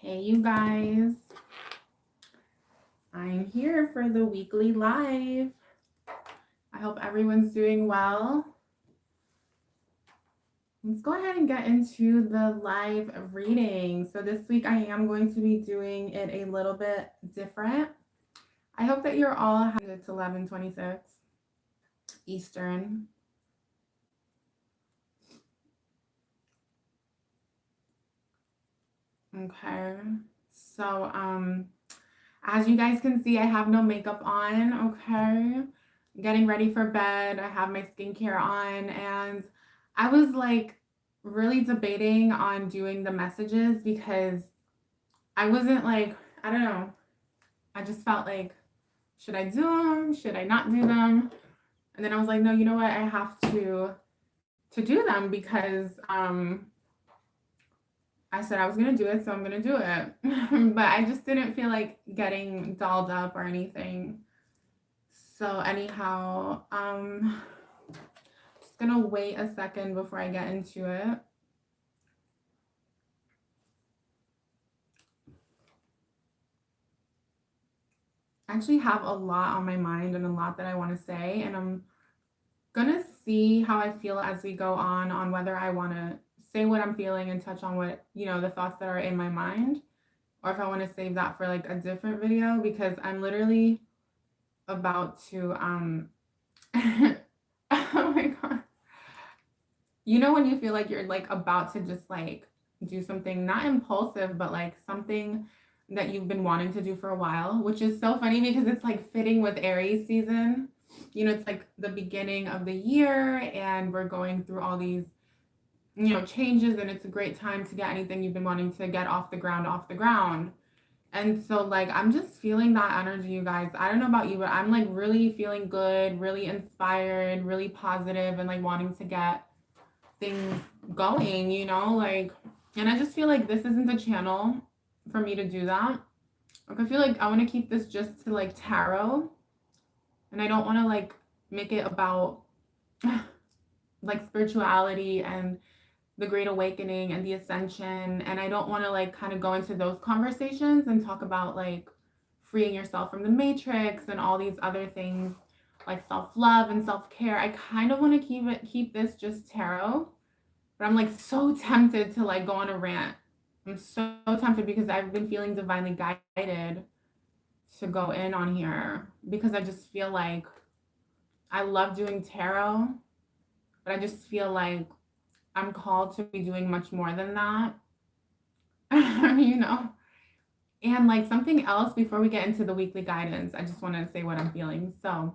Hey, you guys. I'm here for the weekly live. I hope everyone's doing well. Let's go ahead and get into the live reading. So this week I am going to be doing it a little bit different. I hope that you're all having it to 11:26 Eastern. Okay. So as you guys can see, I have no makeup on. Okay. Getting ready for bed. I have my skincare on, and I was like really debating on doing the messages because I wasn't like, I don't know. I just felt like, should I do them? Should I not do them? And then I was like, no, you know what? I have to do them because I said I was gonna do it, so I'm gonna do it. But I just didn't feel like getting dolled up or anything. So anyhow, just gonna wait a second before I get into it. I actually have a lot on my mind and a lot that I want to say, and I'm gonna see how I feel as we go on whether I want to say what I'm feeling and touch on what, the thoughts that are in my mind, or if I want to save that for like a different video, because I'm literally about to oh my god. When you feel like you're like about to just like do something not impulsive, but like something that you've been wanting to do for a while, which is so funny because it's like fitting with Aries season. It's like the beginning of the year and we're going through all these, changes, and it's a great time to get anything you've been wanting to get off the ground. And so like I'm just feeling that energy, you guys. I don't know about you, but I'm like really feeling good, really inspired, really positive, and like wanting to get things going, like, and I just feel like this isn't the channel for me to do that. Like I feel like I want to keep this just to like tarot, and I don't want to like make it about like spirituality and the great awakening and the ascension, and I don't want to like kind of go into those conversations and talk about like freeing yourself from the matrix and all these other things like self-love and self-care. I kind of want to keep this just tarot, but I'm like so tempted to like go on a rant. I'm so tempted because I've been feeling divinely guided to go in on here because I just feel like I love doing tarot, but I just feel like I'm called to be doing much more than that. And like something else before we get into the weekly guidance, I just want to say what I'm feeling. So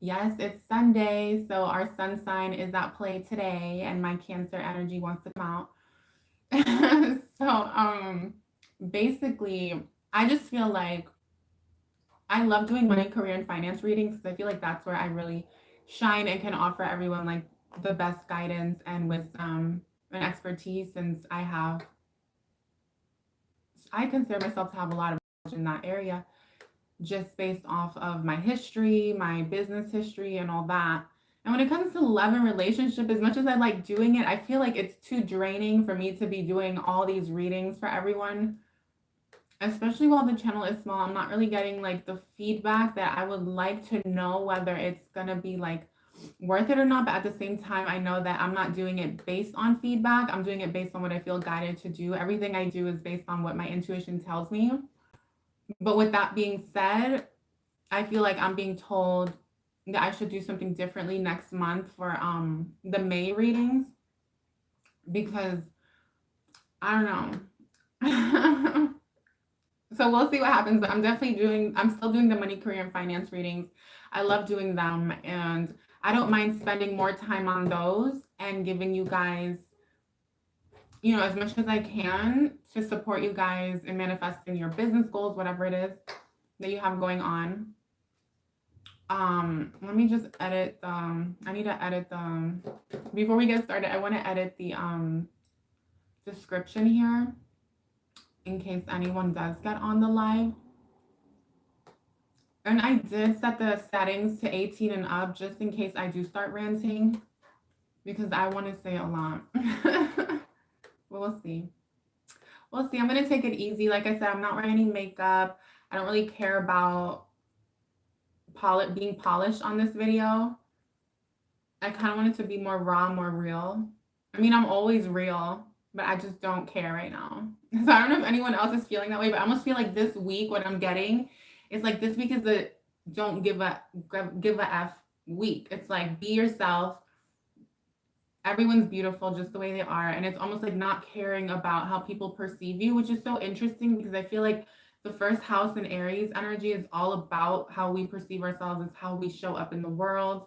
yes, it's Sunday, so our sun sign is at play today, and my Cancer energy wants to come out. So basically I just feel like I love doing money, career, and finance readings because I feel like that's where I really shine and can offer everyone like the best guidance and wisdom and expertise, since I consider myself to have a lot of knowledge in that area just based off of my history, my business history, and all that. And when it comes to love and relationship, as much as I like doing it, I feel like it's too draining for me to be doing all these readings for everyone, especially while the channel is small. I'm not really getting like the feedback that I would like to know whether it's gonna be like worth it or not. But at the same time, I know that I'm not doing it based on feedback. I'm doing it based on what I feel guided to do. Everything I do is based on what my intuition tells me. But with that being said, I feel like I'm being told that I should do something differently next month for the May readings, because I don't know. So we'll see what happens, but I'm still doing the money, career, and finance readings. I love doing them, and I don't mind spending more time on those and giving you guys, as much as I can to support you guys in manifesting your business goals, whatever it is that you have going on. Let me just edit I need to edit before we get started. I want to edit the description here in case anyone does get on the live. And I did set the settings to 18 and up just in case I do start ranting, because I want to say a lot. But we'll see. we'll see. I'm going to take it easy. Like I said, I'm not wearing any makeup. I don't really care about being polished on this video. I kind of want it to be more raw, more real. I mean, I'm always real, but I just don't care right now. So I don't know if anyone else is feeling that way, but I almost feel like this week, what I'm getting is like, this week is the don't give a F week. It's like, be yourself. Everyone's beautiful just the way they are. And it's almost like not caring about how people perceive you, which is so interesting because I feel like the first house in Aries energy is all about how we perceive ourselves, is how we show up in the world.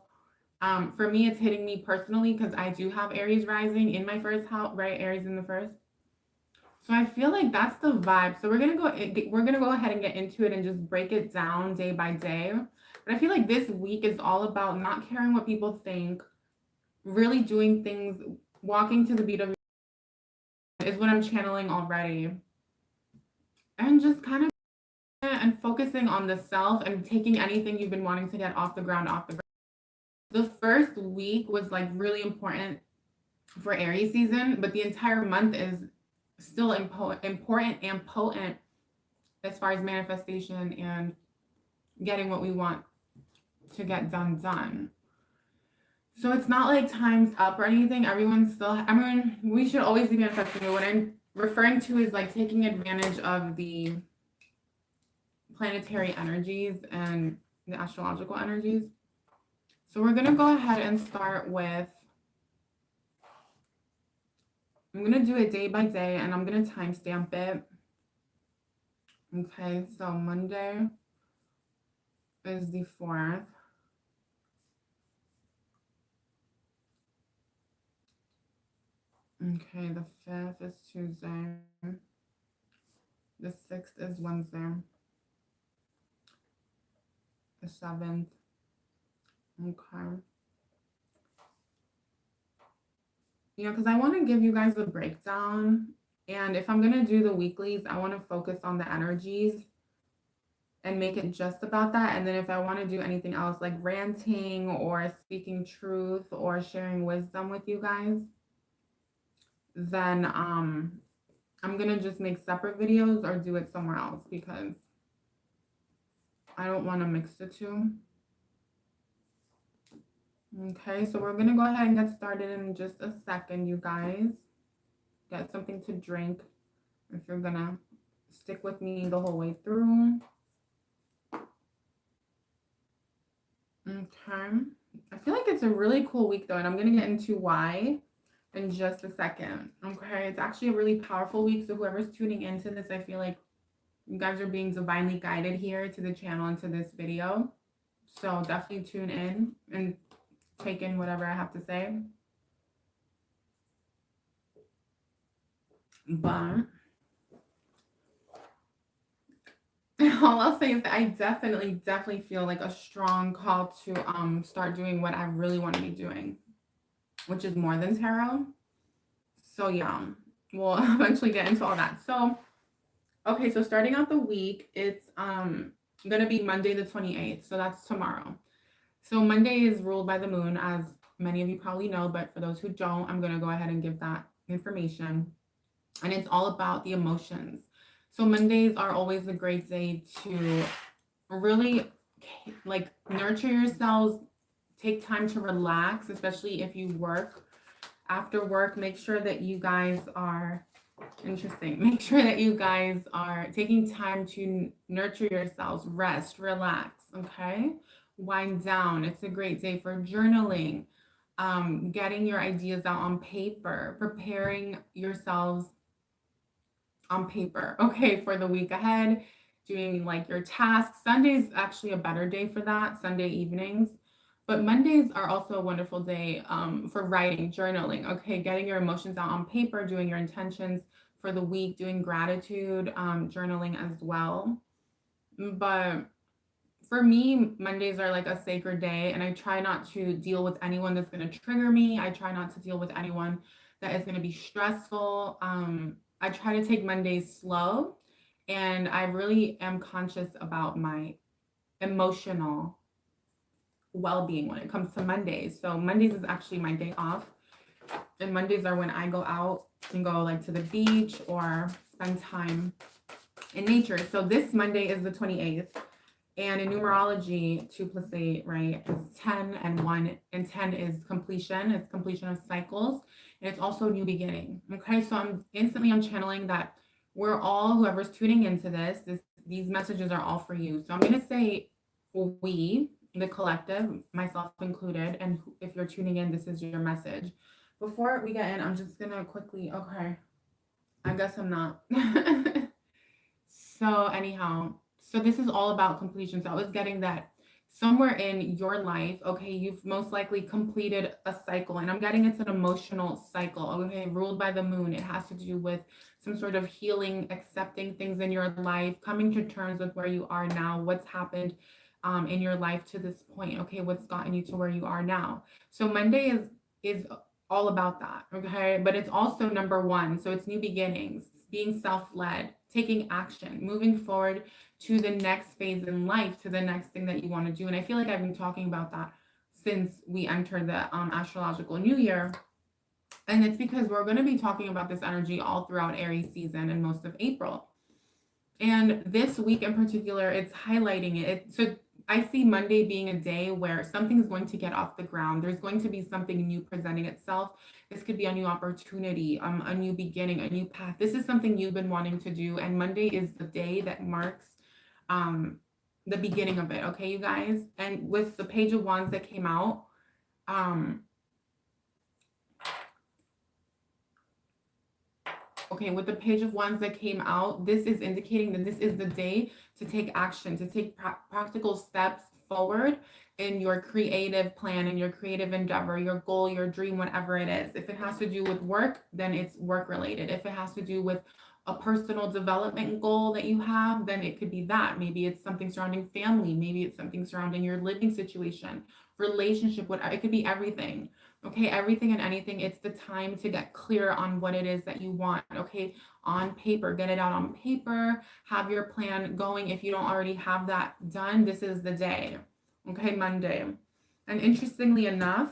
For me, it's hitting me personally because I do have Aries rising in my first house, right? Aries in the first. So I feel like that's the vibe. So we're gonna go ahead and get into it and just break it down day by day. But I feel like this week is all about not caring what people think, really doing things, walking to the beat of your is what I'm channeling already. And just kind of and focusing on the self and taking anything you've been wanting to get off the ground. The first week was like really important for Aries season, but the entire month is still important and potent as far as manifestation and getting what we want to get done. So it's not like time's up or anything. We should always be manifesting. But what I'm referring to is like taking advantage of the planetary energies and the astrological energies. So we're going to go ahead and start with, I'm going to do it day by day and I'm going to timestamp it. Okay, so Monday is the 4th. Okay, the 5th is Tuesday. The 6th is Wednesday. The 7th. Okay. Because I want to give you guys a breakdown. And if I'm going to do the weeklies, I want to focus on the energies and make it just about that. And then if I want to do anything else like ranting or speaking truth or sharing wisdom with you guys, then I'm going to just make separate videos or do it somewhere else because I don't want to mix the two. Okay, so we're going to go ahead and get started in just a second, you guys. Get something to drink if you're going to stick with me the whole way through. Okay, I feel like it's a really cool week though, and I'm going to get into why in just a second. Okay, it's actually a really powerful week, so whoever's tuning into this, I feel like you guys are being divinely guided here to the channel and to this video. So definitely tune in and take in whatever I have to say. But all I'll say is that I definitely feel like a strong call to start doing what I really want to be doing, which is more than tarot. So yeah, we'll eventually get into all that. So okay, so starting out the week, it's gonna be Monday the 28th, so that's tomorrow. So Monday is ruled by the moon, as many of you probably know, but for those who don't, I'm gonna go ahead and give that information. And it's all about the emotions. So Mondays are always a great day to really like nurture yourselves, take time to relax, especially if you work. After work, make sure that you guys are Make sure that you guys are taking time to nurture yourselves, rest, relax, okay? Wind down. It's a great day for journaling, getting your ideas out on paper, preparing yourselves on paper, okay, for the week ahead, doing like your tasks. Sunday is actually a better day for that, Sunday evenings. But Mondays are also a wonderful day for writing, journaling, okay, getting your emotions out on paper, doing your intentions for the week, doing gratitude, journaling as well. But for me, Mondays are like a sacred day, and I try not to deal with anyone that's going to trigger me. I try not to deal with anyone that is going to be stressful. I try to take Mondays slow, and I really am conscious about my emotional well-being when it comes to Mondays. So Mondays is actually my day off, and Mondays are when I go out and go like to the beach or spend time in nature. So this Monday is the 28th. And in numerology, 2 plus 8, right, is 10 and 1. And 10 is completion. It's completion of cycles. And it's also a new beginning. Okay, so I'm channeling that we're all, whoever's tuning into these messages are all for you. So I'm going to say we, the collective, myself included. And if you're tuning in, this is your message. Before we get in, I'm just going to quickly, okay, I guess I'm not. So anyhow, so this is all about completion. So I was getting that somewhere in your life, okay, you've most likely completed a cycle. And I'm getting it's an emotional cycle, okay, ruled by the moon. It has to do with some sort of healing, accepting things in your life, coming to terms with where you are now, what's happened in your life to this point, okay, what's gotten you to where you are now. So Monday is all about that, okay? But it's also number 1. So it's new beginnings, being self-led, taking action, moving forward to the next phase in life, to the next thing that you want to do. And I feel like I've been talking about that since we entered the astrological new year. And it's because we're going to be talking about this energy all throughout Aries season and most of April. And this week in particular, it's highlighting it. So I see Monday being a day where something's going to get off the ground. There's going to be something new presenting itself. This could be a new opportunity, a new beginning, a new path. This is something you've been wanting to do. And Monday is the day that marks the beginning of it. Okay, you guys? And with the Page of Wands that came out, okay, with the Page of Wands that came out, this is indicating that this is the day to take action, to take practical steps forward in your creative plan, in your creative endeavor, your goal, your dream, whatever it is. If it has to do with work, then it's work related. If it has to do with a personal development goal that you have, then it could be that. Maybe it's something surrounding family. Maybe it's something surrounding your living situation, relationship, whatever. It could be everything. Okay, everything and anything. It's the time to get clear on what it is that you want. Okay, on paper, get it out on paper, have your plan going. If you don't already have that done, this is the day. Okay, Monday. And interestingly enough,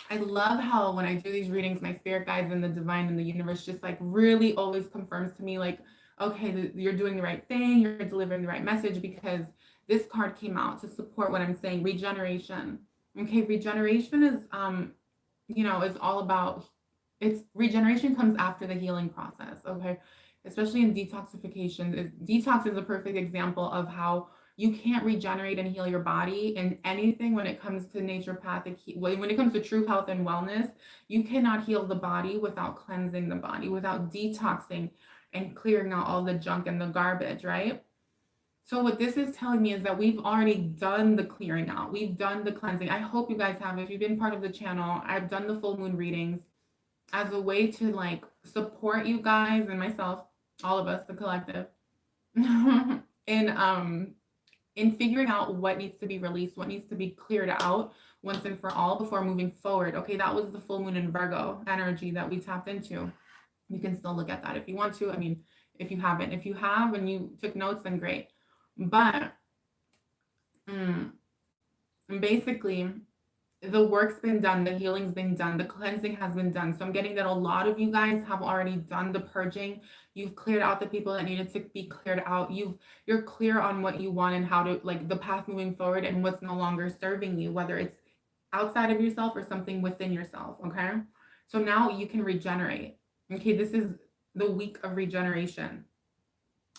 I love how when I do these readings, my spirit guides and the divine and the universe just like really always confirms to me like, okay, you're doing the right thing, you're delivering the right message, because this card came out to support what I'm saying, regeneration. Okay, regeneration is is all about, it's regeneration comes after the healing process, okay? Especially in detoxification. Detox is a perfect example of how you can't regenerate and heal your body in anything when it comes to naturopathic, when it comes to true health and wellness. You cannot heal the body without cleansing the body, without detoxing and clearing out all the junk and the garbage, right? So what this is telling me is that we've already done the clearing out. We've done the cleansing. I hope you guys have. If you've been part of the channel, I've done the full moon readings as a way to like support you guys and myself, all of us, the collective, in figuring out what needs to be released, what needs to be cleared out once and for all before moving forward. Okay, that was the full moon in Virgo energy that we tapped into. You can still look at that if you want to. I mean, if you haven't. If you have and you took notes, then great. But basically, the work's been done, the healing's been done, the cleansing has been done. So I'm getting that a lot of you guys have already done the purging. You've cleared out the people that needed to be cleared out. You're clear on what you want and how to, like, the path moving forward and what's no longer serving you, whether it's outside of yourself or something within yourself, okay? So now you can regenerate. Okay, this is the week of regeneration.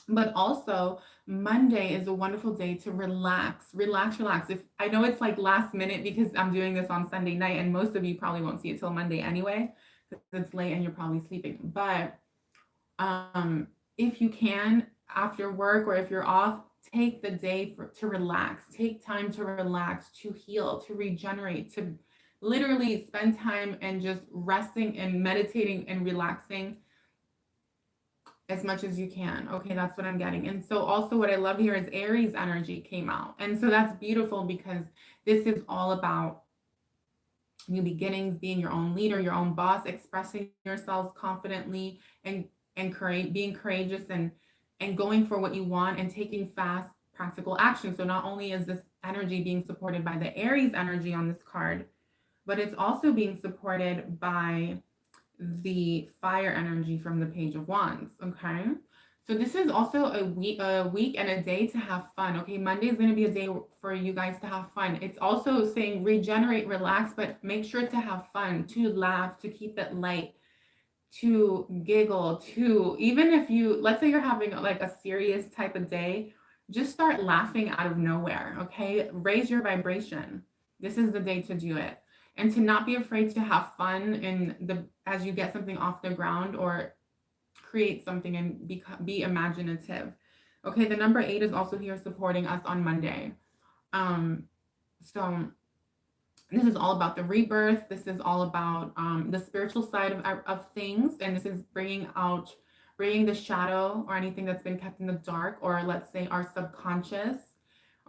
But also Monday is a wonderful day to relax. If I know it's like last minute because I'm doing this on Sunday night and most of you probably won't see it till Monday anyway, because it's late and you're probably sleeping. But if you can, after work or if you're off, take the day to relax. Take time to relax, to heal, to regenerate, to literally spend time and just resting and meditating and relaxing as much as you can. Okay, that's what I'm getting. And so also what I love here is Aries energy came out. And so that's beautiful because this is all about new beginnings, being your own leader, your own boss, expressing yourselves confidently and being courageous and going for what you want and taking fast practical action. So not only is this energy being supported by the Aries energy on this card, but it's also being supported by the fire energy from the Page of Wands. Okay. So this is also a week and a day to have fun. Okay. Monday is going to be a day for you guys to have fun. It's also saying regenerate, relax, but make sure to have fun, to laugh, to keep it light, to giggle, to, even if you, let's say you're having like a serious type of day, just start laughing out of nowhere. Okay. Raise your vibration. This is the day to do it. And to not be afraid to have fun as you get something off the ground, or create something, and be imaginative. Okay, the number 8 is also here supporting us on Monday. So this is all about the rebirth. This is all about the spiritual side of things, and this is bringing the shadow or anything that's been kept in the dark, or let's say our subconscious,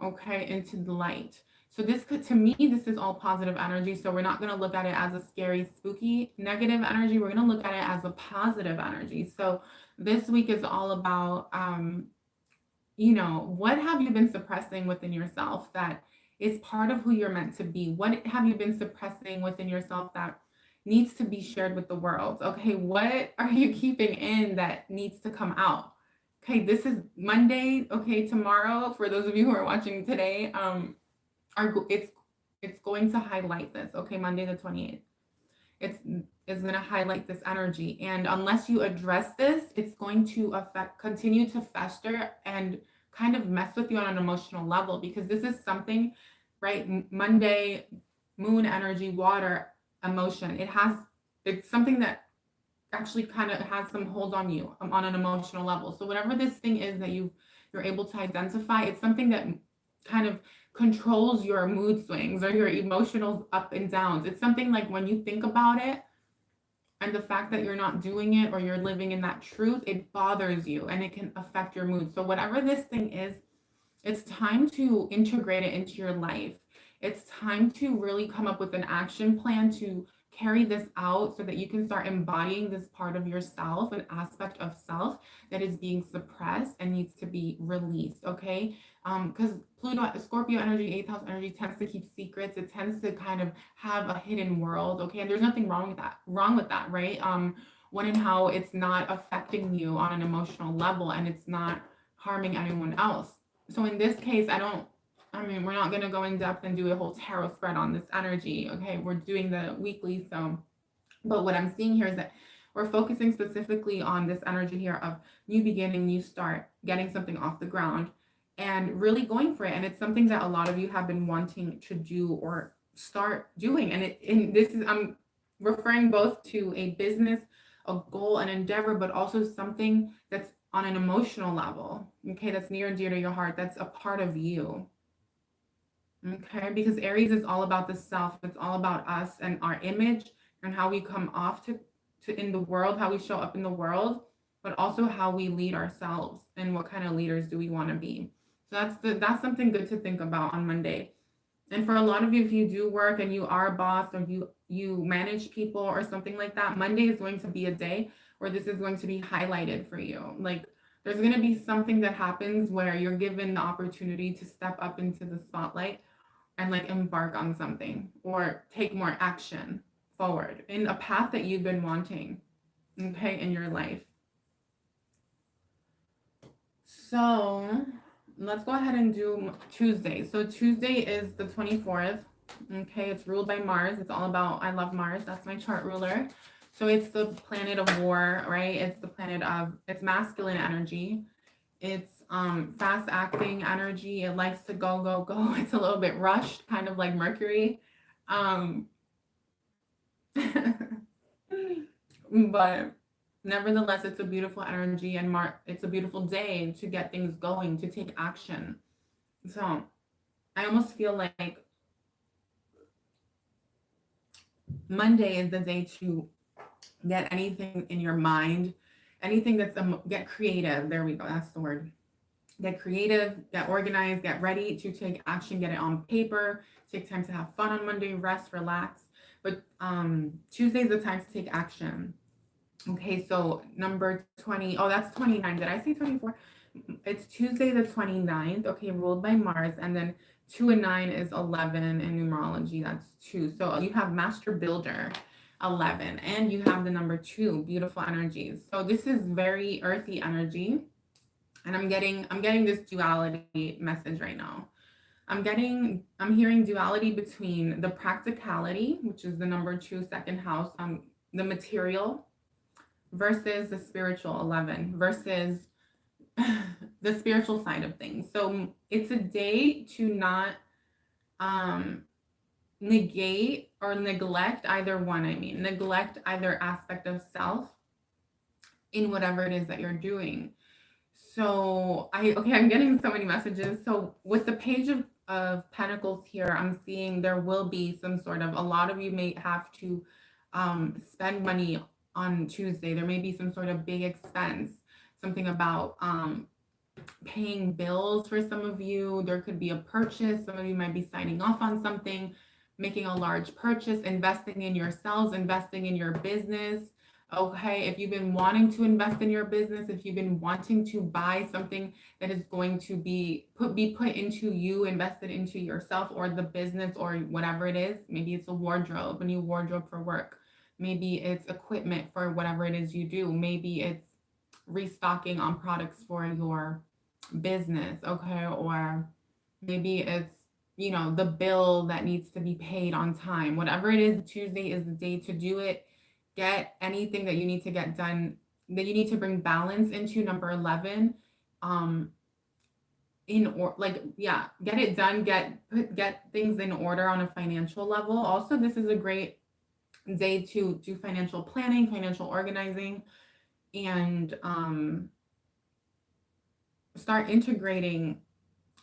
okay, into the light. So this could, to me, this is all positive energy. So we're not going to look at it as a scary, spooky, negative energy. We're going to look at it as a positive energy. So this week is all about, what have you been suppressing within yourself that is part of who you're meant to be? What have you been suppressing within yourself that needs to be shared with the world? Okay, what are you keeping in that needs to come out? Okay, this is Monday. Okay, tomorrow, for those of you who are watching today, it's going to highlight this. Okay, Monday the 28th. It's going to highlight this energy, and unless you address this, it's going to continue to fester and kind of mess with you on an emotional level, because this is something, right? Monday, moon energy, water, emotion. It's something that actually kind of has some hold on you on an emotional level. So whatever this thing is that you're able to identify, it's something that kind of controls your mood swings or your emotional up and downs. It's something like when you think about it and the fact that you're not doing it, or you're living in that truth, it bothers you and it can affect your mood. So whatever this thing is, it's time to integrate it into your life. It's time to really come up with an action plan to carry this out, so that you can start embodying this part of yourself, an aspect of self that is being suppressed and needs to be released. Okay. Because Pluto, Scorpio energy, 8th house energy, tends to keep secrets. It tends to kind of have a hidden world. Okay. And there's nothing wrong with that, right? When and how it's not affecting you on an emotional level, and it's not harming anyone else. So in this case, we're not going to go in depth and do a whole tarot spread on this energy. Okay. We're doing the weekly. But what I'm seeing here is that we're focusing specifically on this energy here of new beginning, new start, getting something off the ground, and really going for it. And it's something that a lot of you have been wanting to do or start doing. And I'm referring both to a business, a goal, an endeavor, but also something that's on an emotional level. Okay. That's near and dear to your heart. That's a part of you. Okay. Because Aries is all about the self. It's all about us and our image and how we come off to in the world, how we show up in the world, but also how we lead ourselves and what kind of leaders do we want to be. So that's something good to think about on Monday. And for a lot of you, if you do work and you are a boss, or you manage people or something like that, Monday is going to be a day where this is going to be highlighted for you. Like, there's going to be something that happens where you're given the opportunity to step up into the spotlight and like embark on something, or take more action forward in a path that you've been wanting, okay, in your life. So let's go ahead and do Tuesday. So Tuesday is the 24th. Okay, it's ruled by Mars. It's all about, I love Mars. That's my chart ruler. So it's the planet of war, right? It's the planet of, it's masculine energy. It's fast acting energy. It likes to go, go, go. It's a little bit rushed, kind of like Mercury. But nevertheless, it's a beautiful energy, and it's a beautiful day to get things going, to take action. So I almost feel like Monday is the day to get anything in your mind, anything that's get creative. There we go. That's the word. Get creative, get organized, get ready to take action, get it on paper, take time to have fun on Monday, rest, relax. But Tuesday is the time to take action. Okay, so number 20, oh, that's 29. Did I say 24? It's Tuesday the 29th. Okay, ruled by Mars. And then 2 and 9 is 11 in numerology. That's 2. So you have Master Builder. 11, and you have the number 2, beautiful energies. So this is very earthy energy, and I'm getting this duality message right now. I'm hearing duality between the practicality, which is the number 2, second house, the material, versus the spiritual, 11, versus the spiritual side of things. So it's a day to not um negate or neglect either one. I mean, neglect either aspect of self in whatever it is that you're doing. So I'm getting so many messages. So with the page of pentacles here, I'm seeing there will be some sort of, a lot of you may have to spend money on Tuesday. There may be some sort of big expense, something about paying bills for some of you. There could be a purchase. Some of you might be signing off on something, making a large purchase, investing in yourselves, investing in your business. Okay, if you've been wanting to invest in your business, if you've been wanting to buy something that is going to be put into you, invested into yourself or the business or whatever it is, maybe it's a wardrobe, a new wardrobe for work. Maybe it's equipment for whatever it is you do. Maybe it's restocking on products for your business, okay? Or maybe it's, the bill that needs to be paid on time. Whatever it is, Tuesday is the day to do it. Get anything that you need to get done, that you need to bring balance into, number 11. Get it done, get things in order on a financial level. Also, this is a great day to do financial planning, financial organizing, and start integrating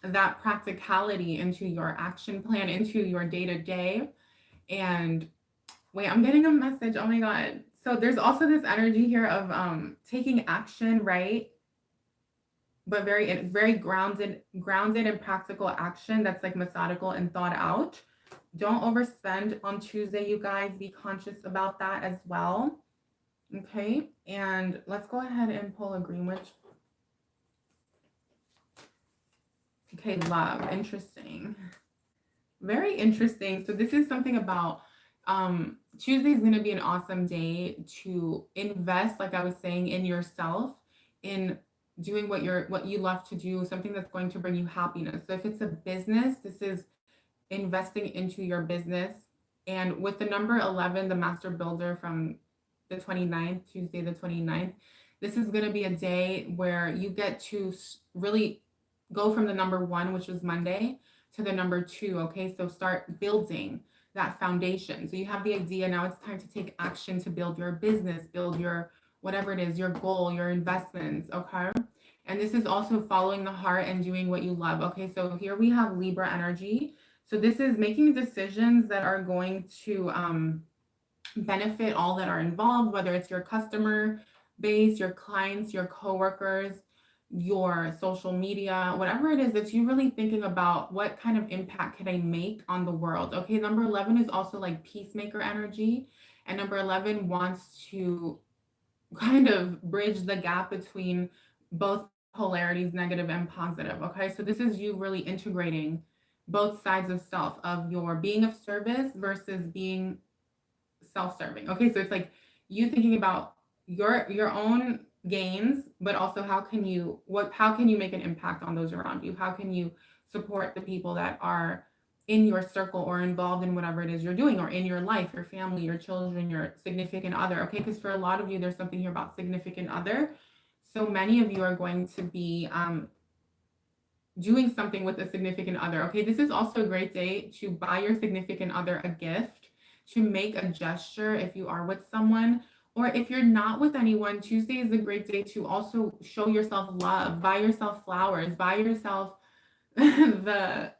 that practicality into your action plan, into your day-to-day. And wait, I'm getting a message. Oh my God. So there's also this energy here of taking action, right? But very grounded and practical action that's like methodical and thought out. Don't overspend on Tuesday, you guys. Be conscious about that as well. Okay, and let's go ahead and pull a Greenwich. Okay, love. Interesting. Very interesting. So this is something about Tuesday is going to be an awesome day to invest, like I was saying, in yourself, in doing what you love to do, something that's going to bring you happiness. So if it's a business, this is investing into your business. And with the number 11, the master builder from the 29th, Tuesday the 29th, this is going to be a day where you get to really go from the number 1, which was Monday, to the number 2. Okay, so start building that foundation. So you have the idea, now it's time to take action to build your business, build your whatever it is, your goal, your investments. Okay, and this is also following the heart and doing what you love. Okay, so here we have Libra energy. So this is making decisions that are going to benefit all that are involved, whether it's your customer base, your clients, your coworkers, your social media, whatever it is that you're really thinking about, what kind of impact can I make on the world? Okay, number 11 is also like peacemaker energy, and number 11 wants to kind of bridge the gap between both polarities, negative and positive. Okay, so this is you really integrating both sides of self, of your being of service versus being self-serving. Okay, so it's like you thinking about your own gains, but also how can you make an impact on those around you? How can you support the people that are in your circle or involved in whatever it is you're doing, or in your life, your family, your children, your significant other? Okay, because for a lot of you, there's something here about significant other. So many of you are going to be doing something with a significant other. Okay, this is also a great day to buy your significant other a gift, to make a gesture if you are with someone, or if you're not with anyone. Tuesday is a great day to also show yourself love. Buy yourself flowers, buy yourself the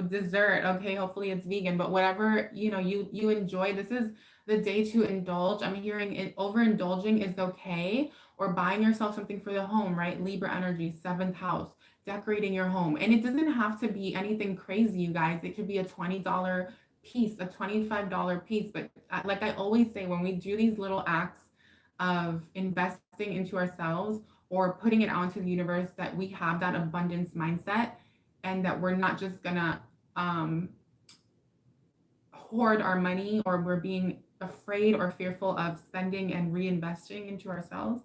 dessert. Okay, hopefully it's vegan, but whatever you enjoy. This is the day to indulge. I'm hearing it, overindulging is okay, or buying yourself something for the home, right? Libra energy, 7th house, decorating your home. And it doesn't have to be anything crazy, you guys. It could be a $20 piece, a $25 piece. But like I always say, when we do these little acts of investing into ourselves or putting it out into the universe, that we have that abundance mindset, and that we're not just gonna hoard our money, or we're being afraid or fearful of spending and reinvesting into ourselves,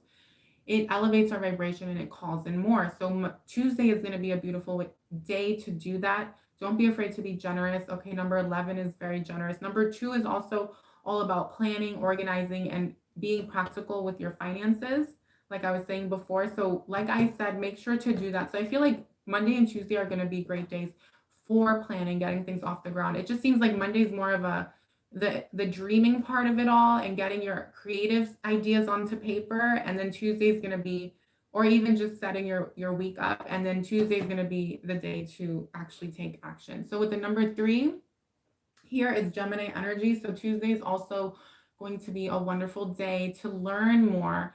it elevates our vibration and it calls in more. So Tuesday is going to be a beautiful day to do that. Don't be afraid to be generous. Okay, number 11 is very generous. Number 2 is also all about planning, organizing, and being practical with your finances, like I was saying before. So, like I said, make sure to do that. So, I feel like Monday and Tuesday are going to be great days for planning, getting things off the ground. It just seems like Monday is more of a the dreaming part of it all and getting your creative ideas onto paper, and then Tuesday is going to be, or even just setting your week up, and then Tuesday is going to be the day to actually take action. So with the number 3 here is Gemini energy. So Tuesday is also going to be a wonderful day to learn more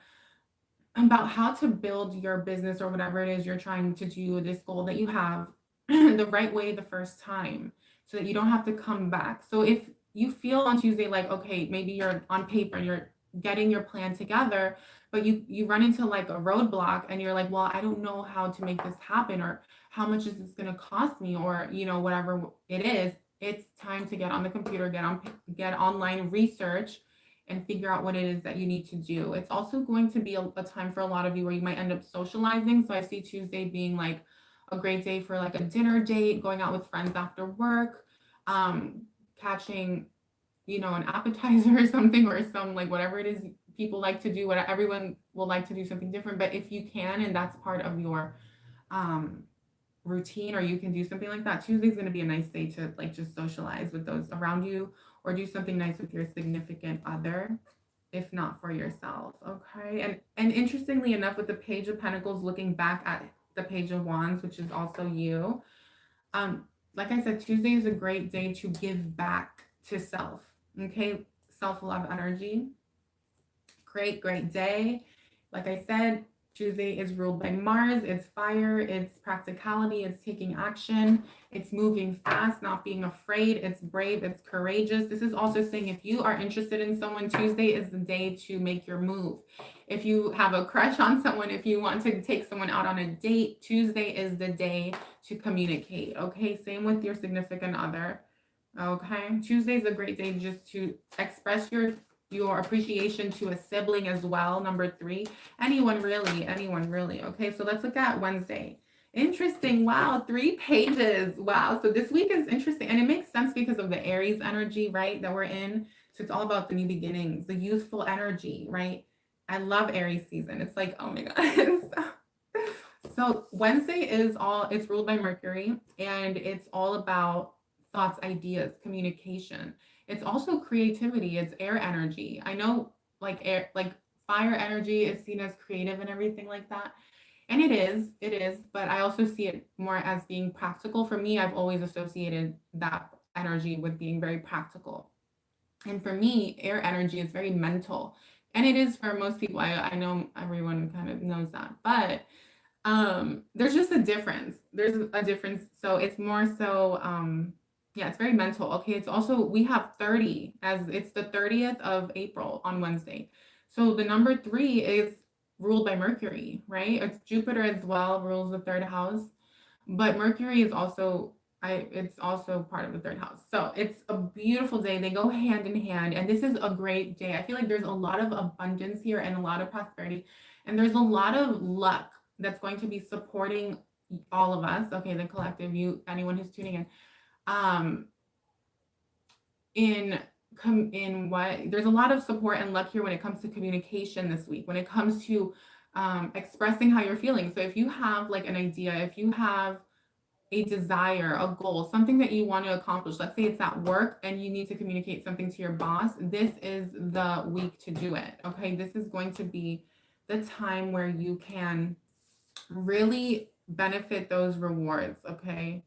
about how to build your business or whatever it is you're trying to do, this goal that you have, the right way the first time, so that you don't have to come back. So if you feel on Tuesday like, okay, maybe you're on paper and you're getting your plan together, but you run into like a roadblock and you're like, well, I don't know how to make this happen, or how much is this going to cost me, or whatever it is, it's time to get on the computer, get online research and figure out what it is that you need to do. It's also going to be a time for a lot of you where you might end up socializing. So I see Tuesday being like a great day for like a dinner date, going out with friends after work, catching, an appetizer or something, or some like whatever it is people like to do. What everyone will like to do something different, but if you can, and that's part of your routine, or you can do something like that, Tuesday's going to be a nice day to like just socialize with those around you, or do something nice with your significant other, if not for yourself. Okay. And interestingly enough, with the Page of Pentacles looking back at the Page of Wands, which is also you, like I said, Tuesday is a great day to give back to self. Okay, self-love energy. Great day. Like I said, Tuesday is ruled by Mars. It's fire, it's practicality, it's taking action, it's moving fast, not being afraid, it's brave, it's courageous. This is also saying if you are interested in someone, Tuesday is the day to make your move. If you have a crush on someone, if you want to take someone out on a date, Tuesday is the day to communicate. Okay, same with your significant other. Okay, Tuesday is a great day just to express your appreciation to a sibling as well. Number 3, anyone really. Okay, so let's look at Wednesday. Interesting. Wow, 3 pages. Wow. So this week is interesting, and it makes sense because of the Aries energy, right, that we're in. So it's all about the new beginnings, the youthful energy, right? I love Aries season. It's like, oh my God. So Wednesday it's ruled by Mercury, and it's all about thoughts, ideas, communication. It's also creativity. It's air energy. I know like fire energy is seen as creative and everything like that. And it is, but I also see it more as being practical. For me, I've always associated that energy with being very practical. And for me, air energy is very mental. And it is for most people. I know everyone kind of knows that. But there's just a difference. So it's more so yeah, it's very mental. Okay, it's also, we have 30, as it's the 30th of April on Wednesday. So the number 3 is ruled by Mercury, right? It's Jupiter as well, rules the 3rd house. But Mercury is also it's also part of the 3rd house. So it's a beautiful day. They go hand in hand. And this is a great day. I feel like there's a lot of abundance here and a lot of prosperity. And there's a lot of luck that's going to be supporting all of us. Okay, the collective, anyone who's tuning in. There's a lot of support and luck here when it comes to communication this week, when it comes to expressing how you're feeling. So if you have like an idea, if you have a desire, a goal, something that you want to accomplish, let's say it's at work and you need to communicate something to your boss, this is the week to do it. Okay, this is going to be the time where you can really benefit those rewards. Okay,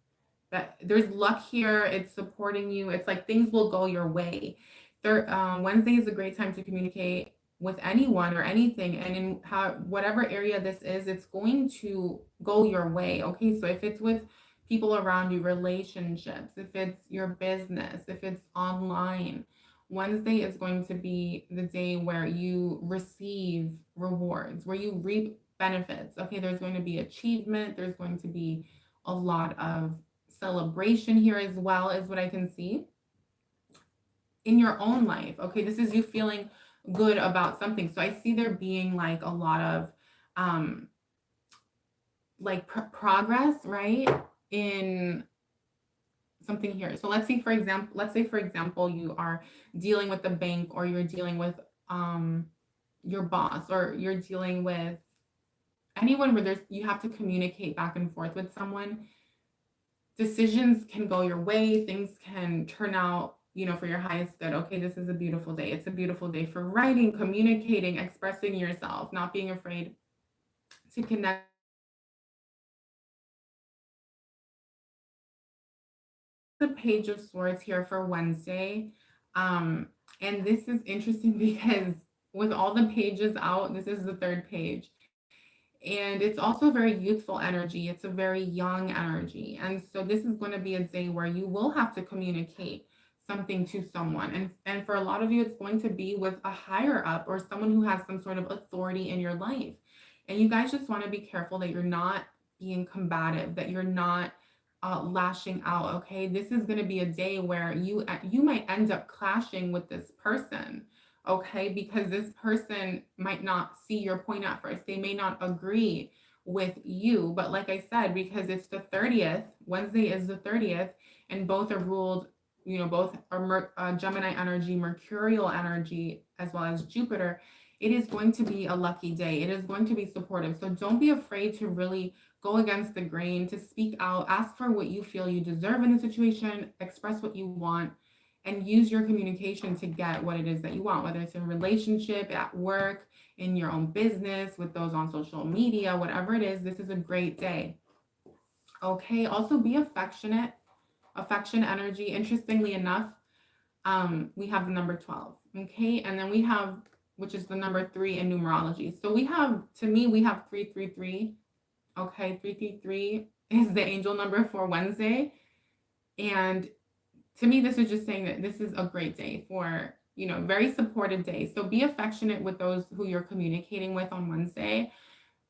that there's luck here, it's supporting you, it's like things will go your way. Wednesday is a great time to communicate with anyone or anything, and in whatever area this is, it's going to go your way. Okay, so if it's with people around you, relationships, if it's your business, if it's online, Wednesday is going to be the day where you receive rewards, where you reap benefits. Okay, there's going to be achievement, there's going to be a lot of celebration here as well, is what I can see. in your own life. Okay, this is you feeling good about something. So I see there being like a lot of um like progress, right? In something here. So let's say for example, you are dealing with the bank, or you're dealing with um your boss, or you're dealing with anyone where you have to communicate back and forth with someone. Decisions can go your way, things can turn out, for your highest good. Okay, this is a beautiful day. It's a beautiful day for writing, communicating, expressing yourself, not being afraid to connect. The Page of Swords here for Wednesday. Um, and this is interesting because with all the pages out, this is the third page. And it's also very youthful energy. It's a very young energy. And so this is going to be a day where you will have to communicate something to someone. And for a lot of you, it's going to be with a higher up or someone who has some sort of authority in your life. And you guys just want to be careful that you're not being combative, that you're not lashing out. Okay, this is going to be a day where you might end up clashing with this person. Okay, because this person might not see your point at first. They may not agree with you, but like I said, because it's the 30th, Wednesday is the 30th, and both are ruled, both are Gemini energy, Mercurial energy, as well as Jupiter. It is going to be a lucky day. It is going to be supportive. So don't be afraid to really go against the grain, to speak out, ask for what you feel you deserve in the situation, express what you want, and use your communication to get what it is that you want, whether it's in a relationship, at work, in your own business, with those on social media, whatever it is. This is a great day. Okay, also be affectionate. Affection energy, interestingly enough, we have the number 12. Okay, and then we have, which is the number 3 in numerology. So we have, to me, we have 333. Okay, 333 is the angel number for Wednesday. And to me, this is just saying that this is a great day for, very supportive day. So be affectionate with those who you're communicating with on Wednesday.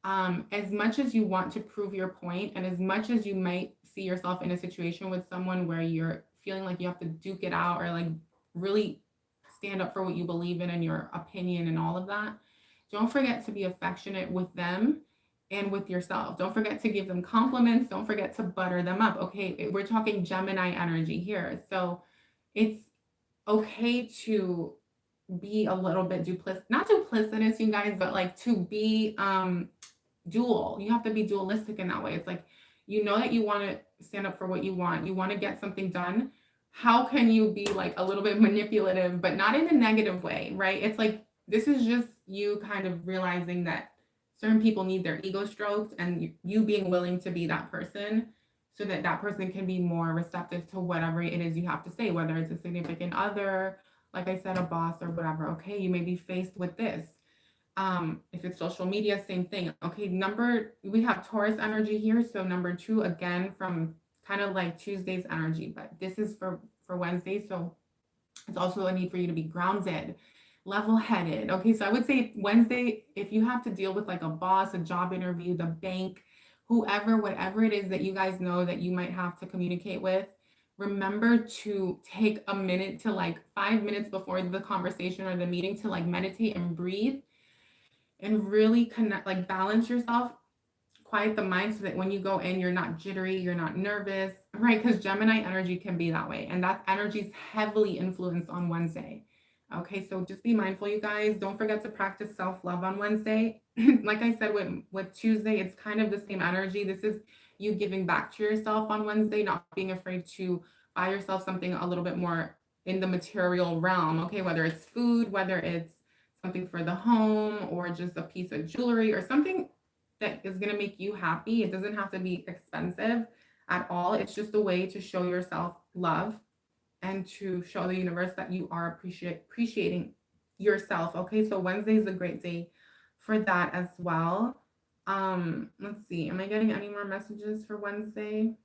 As much as you want to prove your point, and as much as you might see yourself in a situation with someone where you're feeling like you have to duke it out, or like really stand up for what you believe in and your opinion and all of that, don't forget to be affectionate with them and with yourself. Don't forget to give them compliments. Don't forget to butter them up. Okay, we're talking Gemini energy here. So it's okay to be a little bit not duplicitous, you guys, but like to be dual. You have to be dualistic in that way. It's like, that you want to stand up for what you want to get something done. How can you be like a little bit manipulative, but not in a negative way, right? It's like, this is just you kind of realizing that certain people need their ego stroked, and you being willing to be that person so that that person can be more receptive to whatever it is you have to say, whether it's a significant other, like I said, a boss or whatever. Okay, you may be faced with this. If it's social media, same thing. Okay, we have Taurus energy here. So number 2, again, from kind of like Tuesday's energy, but this is for Wednesday. So it's also a need for you to be grounded, level-headed. Okay, so I would say Wednesday, if you have to deal with like a boss, a job interview, the bank, whoever, whatever it is that you guys know that you might have to communicate with, remember to take a minute to, like, 5 minutes before the conversation or the meeting, to like meditate and breathe and really connect, like balance yourself, quiet the mind, so that when you go in, you're not jittery, you're not nervous, right? Because Gemini energy can be that way. And that energy is heavily influenced on Wednesday. Okay, so just be mindful, you guys. Don't forget to practice self-love on Wednesday. Like I said, with Tuesday, it's kind of the same energy. This is you giving back to yourself on Wednesday, not being afraid to buy yourself something a little bit more in the material realm. Okay, whether it's food, whether it's something for the home, or just a piece of jewelry or something that is going to make you happy. It doesn't have to be expensive at all. It's just a way to show yourself love and to show the universe that you are appreciating yourself. Okay, so Wednesday is a great day for that as well. Let's see. Am I getting any more messages for Wednesday?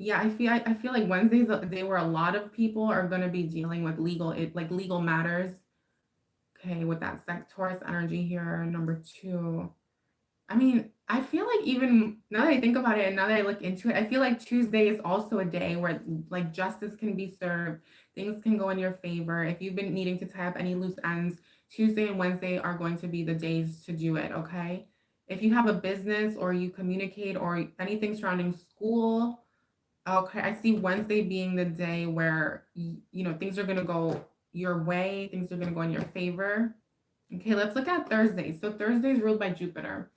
Yeah, I feel like Wednesday's a day where a lot of people are going to be dealing with legal matters. Okay, with that Taurus energy here, number 2. I mean, I feel like even now that I think about it and now that I look into it, I feel like Tuesday is also a day where like justice can be served, things can go in your favor. If you've been needing to tie up any loose ends, Tuesday and Wednesday are going to be the days to do it, okay? If you have a business or you communicate or anything surrounding school, okay, I see Wednesday being the day where you know things are going to go your way, things are going to go in your favor. Okay, let's look at Thursday. So Thursday is ruled by Jupiter.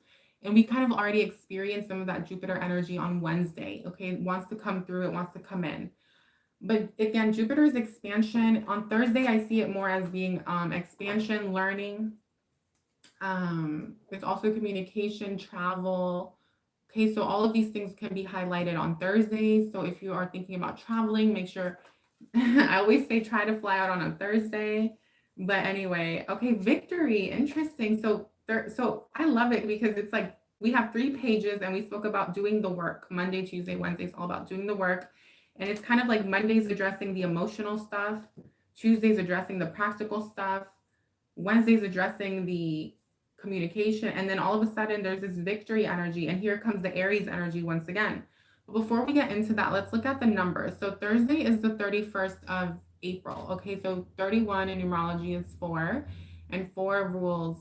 And we kind of already experienced some of that Jupiter energy on Wednesday. Okay, it wants to come through, it wants to come in. But again, Jupiter's expansion on Thursday, I see it more as being expansion, learning. There's also communication, travel. Okay, so all of these things can be highlighted on Thursdays. So if you are thinking about traveling, make sure I always say try to fly out on a Thursday. But anyway, okay, victory. Interesting. So I love it because it's like we have 3 pages and we spoke about doing the work. Monday, Tuesday, Wednesday is all about doing the work. And it's kind of like Monday's addressing the emotional stuff, Tuesday's addressing the practical stuff, Wednesday's addressing the communication, and then all of a sudden there's this victory energy, and here comes the Aries energy once again. But before we get into that, let's look at the numbers. So Thursday is the 31st of April. Okay, so 31 in numerology is 4, and 4 rules.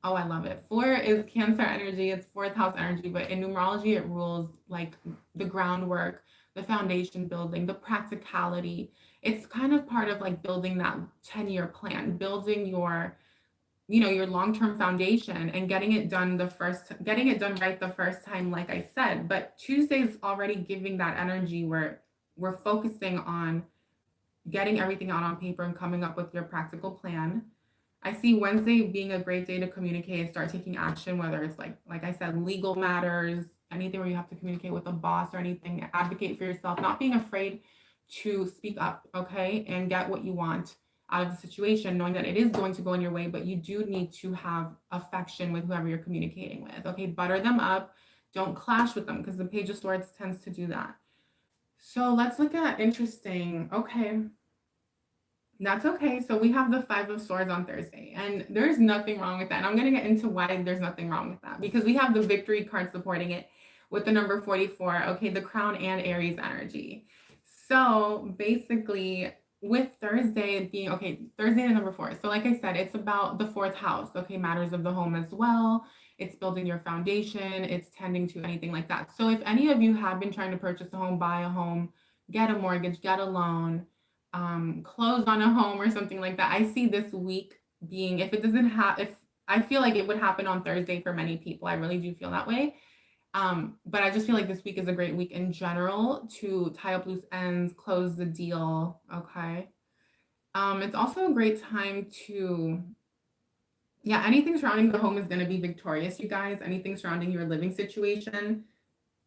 Oh, I love it. 4 is Cancer energy, it's fourth house energy, but in numerology, it rules like the groundwork, the foundation building, the practicality. It's kind of part of like building that 10-year plan, building your your long-term foundation and getting it done right the first time, like I said. But Tuesday's already giving that energy where we're focusing on getting everything out on paper and coming up with your practical plan. I see Wednesday being a great day to communicate and start taking action, whether it's like I said, legal matters, anything where you have to communicate with a boss or anything, advocate for yourself, not being afraid to speak up, okay, and get what you want out of the situation, knowing that it is going to go in your way, but you do need to have affection with whoever you're communicating with, okay? Butter them up. Don't clash with them because the Page of Swords tends to do that. So let's look at interesting. Okay, that's okay. So we have the 5 of Swords on Thursday, and there's nothing wrong with that. And I'm going to get into why there's nothing wrong with that, because we have the victory card supporting it with the number 44, okay, the Crown and Aries energy. So basically, with Thursday being, okay, Thursday the number 4. So like I said, it's about the 4th house, okay, matters of the home as well. It's building your foundation. It's tending to anything like that. So if any of you have been trying to purchase a home, buy a home, get a mortgage, get a loan, close on a home or something like that, I see this week being, if I feel like it would happen on Thursday for many people. I really do feel that way. But I just feel like this week is a great week in general to tie up loose ends, close the deal, okay? It's also a great time to, anything surrounding the home is going to be victorious, you guys. Anything surrounding your living situation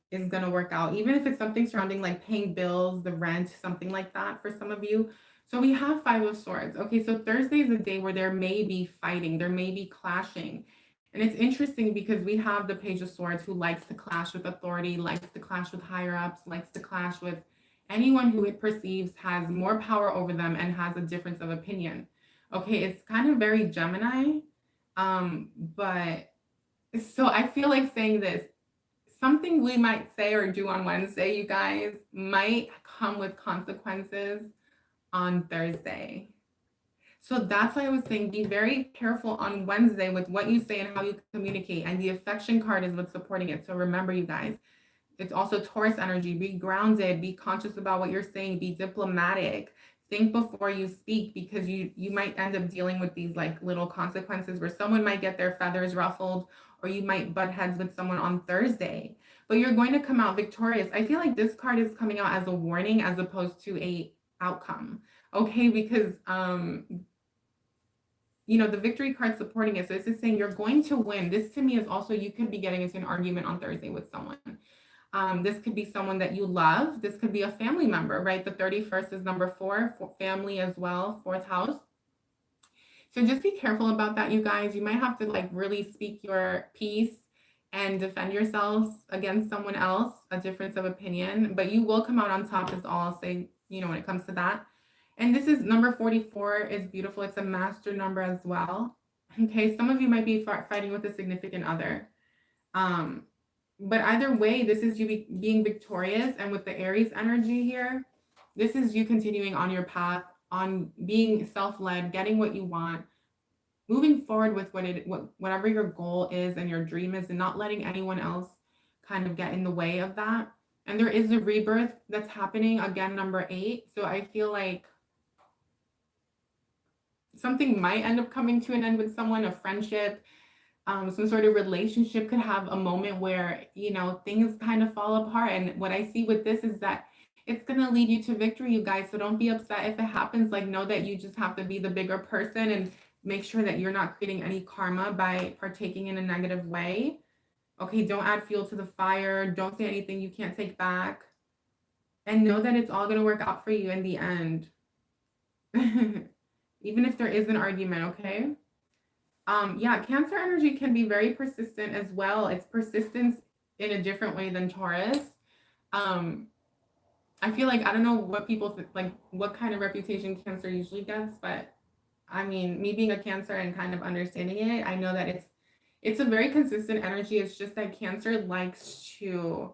is going to work out, even if it's something surrounding like paying bills, the rent, something like that for some of you. So we have 5 of Swords. Okay, so Thursday is a day where there may be fighting, there may be clashing. And it's interesting because we have the Page of Swords who likes to clash with authority, likes to clash with higher ups, likes to clash with anyone who it perceives has more power over them and has a difference of opinion. Okay, it's kind of very Gemini. But so I feel like saying this, something we might say or do on Wednesday, you guys, might come with consequences on Thursday. So that's why I was saying be very careful on Wednesday with what you say and how you communicate. And the affection card is what's supporting it. So remember, you guys, it's also Taurus energy. Be grounded, be conscious about what you're saying, be diplomatic. Think before you speak, because you might end up dealing with these like little consequences where someone might get their feathers ruffled, or you might butt heads with someone on Thursday. But you're going to come out victorious. I feel like this card is coming out as a warning as opposed to a outcome. Okay, because the victory card supporting it. So this is saying you're going to win. This to me is also, you could be getting into an argument on Thursday with someone. This could be someone that you love. This could be a family member, right? The 31st is number 4, for family as well, 4th house. So just be careful about that, you guys. You might have to like really speak your piece and defend yourselves against someone else, a difference of opinion, but you will come out on top is all I'll say, when it comes to that. And this is number 44 is beautiful. It's a master number as well. Okay, some of you might be fighting with a significant other. Um, but either way, this is you being victorious. And with the Aries energy here, this is you continuing on your path, on being self-led, getting what you want, moving forward with whatever your goal is and your dream is, and not letting anyone else kind of get in the way of that. And there is a rebirth that's happening again, number 8. So I feel like something might end up coming to an end with someone, a friendship, some sort of relationship could have a moment where, you know, things kind of fall apart. And what I see with this is that it's going to lead you to victory, you guys. So don't be upset if it happens. Like, know that you just have to be the bigger person and make sure that you're not creating any karma by partaking in a negative way. Okay, don't add fuel to the fire. Don't say anything you can't take back. And know that it's all going to work out for you in the end. Even if there is an argument, okay? Yeah, Cancer energy can be very persistent as well. It's persistence in a different way than Taurus. Um, I feel like I don't know what people like, what kind of reputation Cancer usually gets, but I mean, me being a Cancer and kind of understanding it, I know that it's a very consistent energy. It's just that Cancer likes to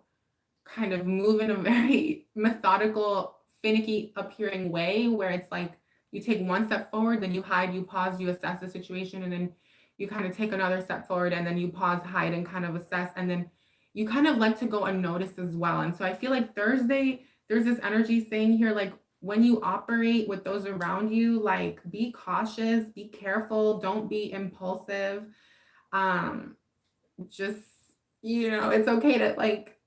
kind of move in a very methodical, finicky appearing way, where it's like you take one step forward, then you hide, you pause, you assess the situation, and then you kind of take another step forward, and then you pause, hide, and kind of assess, and then you kind of like to go unnoticed as well. And so I feel like Thursday, there's this energy saying here, like, when you operate with those around you, like, be cautious, be careful, don't be impulsive. Um, just, you know, it's okay to like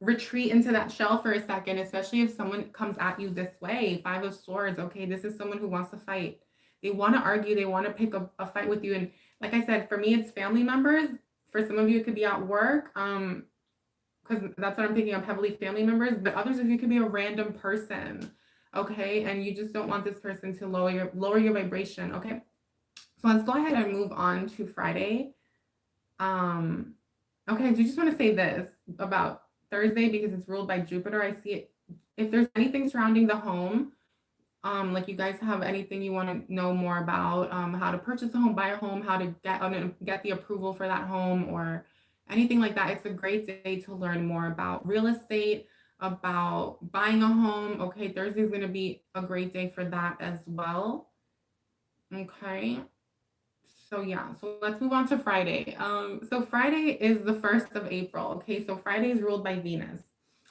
retreat into that shell for a second, especially if someone comes at you this way. 5 of Swords. Okay, this is someone who wants to fight. They want to argue. They want to pick a fight with you. And like I said, for me, it's family members. For some of you, it could be at work. Because that's what I'm thinking of, heavily family members. But others of you could be a random person. Okay, and you just don't want this person to lower your vibration. Okay, so let's go ahead and move on to Friday. Okay, I do just want to say this about Thursday because it's ruled by Jupiter. I see it. If there's anything surrounding the home, like you guys have anything you want to know more about, how to purchase a home, buy a home, how to get the approval for that home, or anything like that, it's a great day to learn more about real estate, about buying a home. Okay, Thursday is going to be a great day for that as well. Okay. So yeah, so let's move on to Friday. So Friday is the 1st of April. Okay, so Friday is ruled by Venus.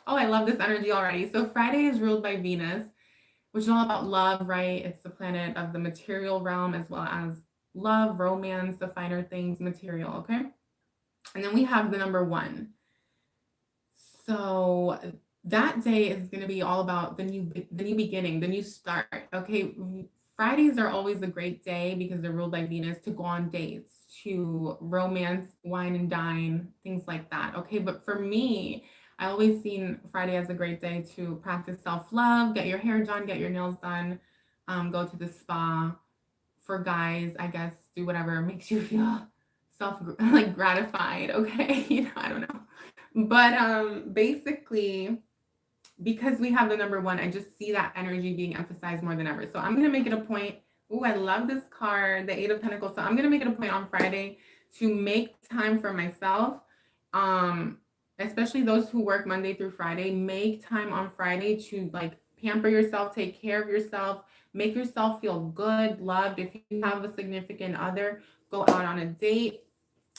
Oh, I love this energy already. So Friday is ruled by Venus, which is all about love, right? It's the planet of the material realm as well as love, romance, the finer things, material, okay? And then we have the number 1. So that day is going to be all about the new beginning, the new start. Okay, Fridays are always a great day because they're ruled by Venus, to go on dates, to romance, wine and dine, things like that. Okay, but for me, I always seen Friday as a great day to practice self-love, get your hair done, get your nails done, go to the spa. For guys, I guess, do whatever makes you feel self like gratified. Okay, you know, I don't know, but basically, because we have the number 1, I just see that energy being emphasized more than ever. So I'm going to make it a point. Oh, I love this card, the 8 of Pentacles. So I'm going to make it a point on Friday to make time for myself. Especially those who work Monday through Friday, make time on Friday to like pamper yourself, take care of yourself, make yourself feel good, loved. If you have a significant other, go out on a date.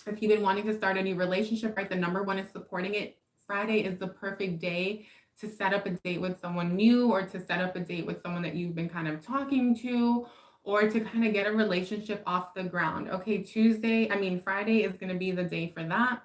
If you've been wanting to start a new relationship, right, the number 1 is supporting it. Friday is the perfect day to set up a date with someone new, or to set up a date with someone that you've been kind of talking to, or to kind of get a relationship off the ground. Okay, Friday is going to be the day for that.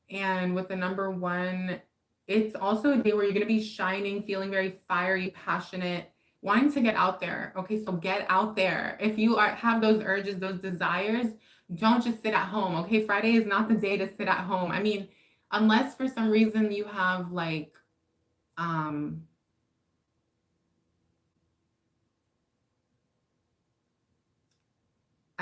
And with the number 1, it's also a day where you're going to be shining, feeling very fiery, passionate, wanting to get out there. Okay, so get out there. If you have those urges, those desires, don't just sit at home. Okay, Friday is not the day to sit at home. I mean, unless for some reason you have like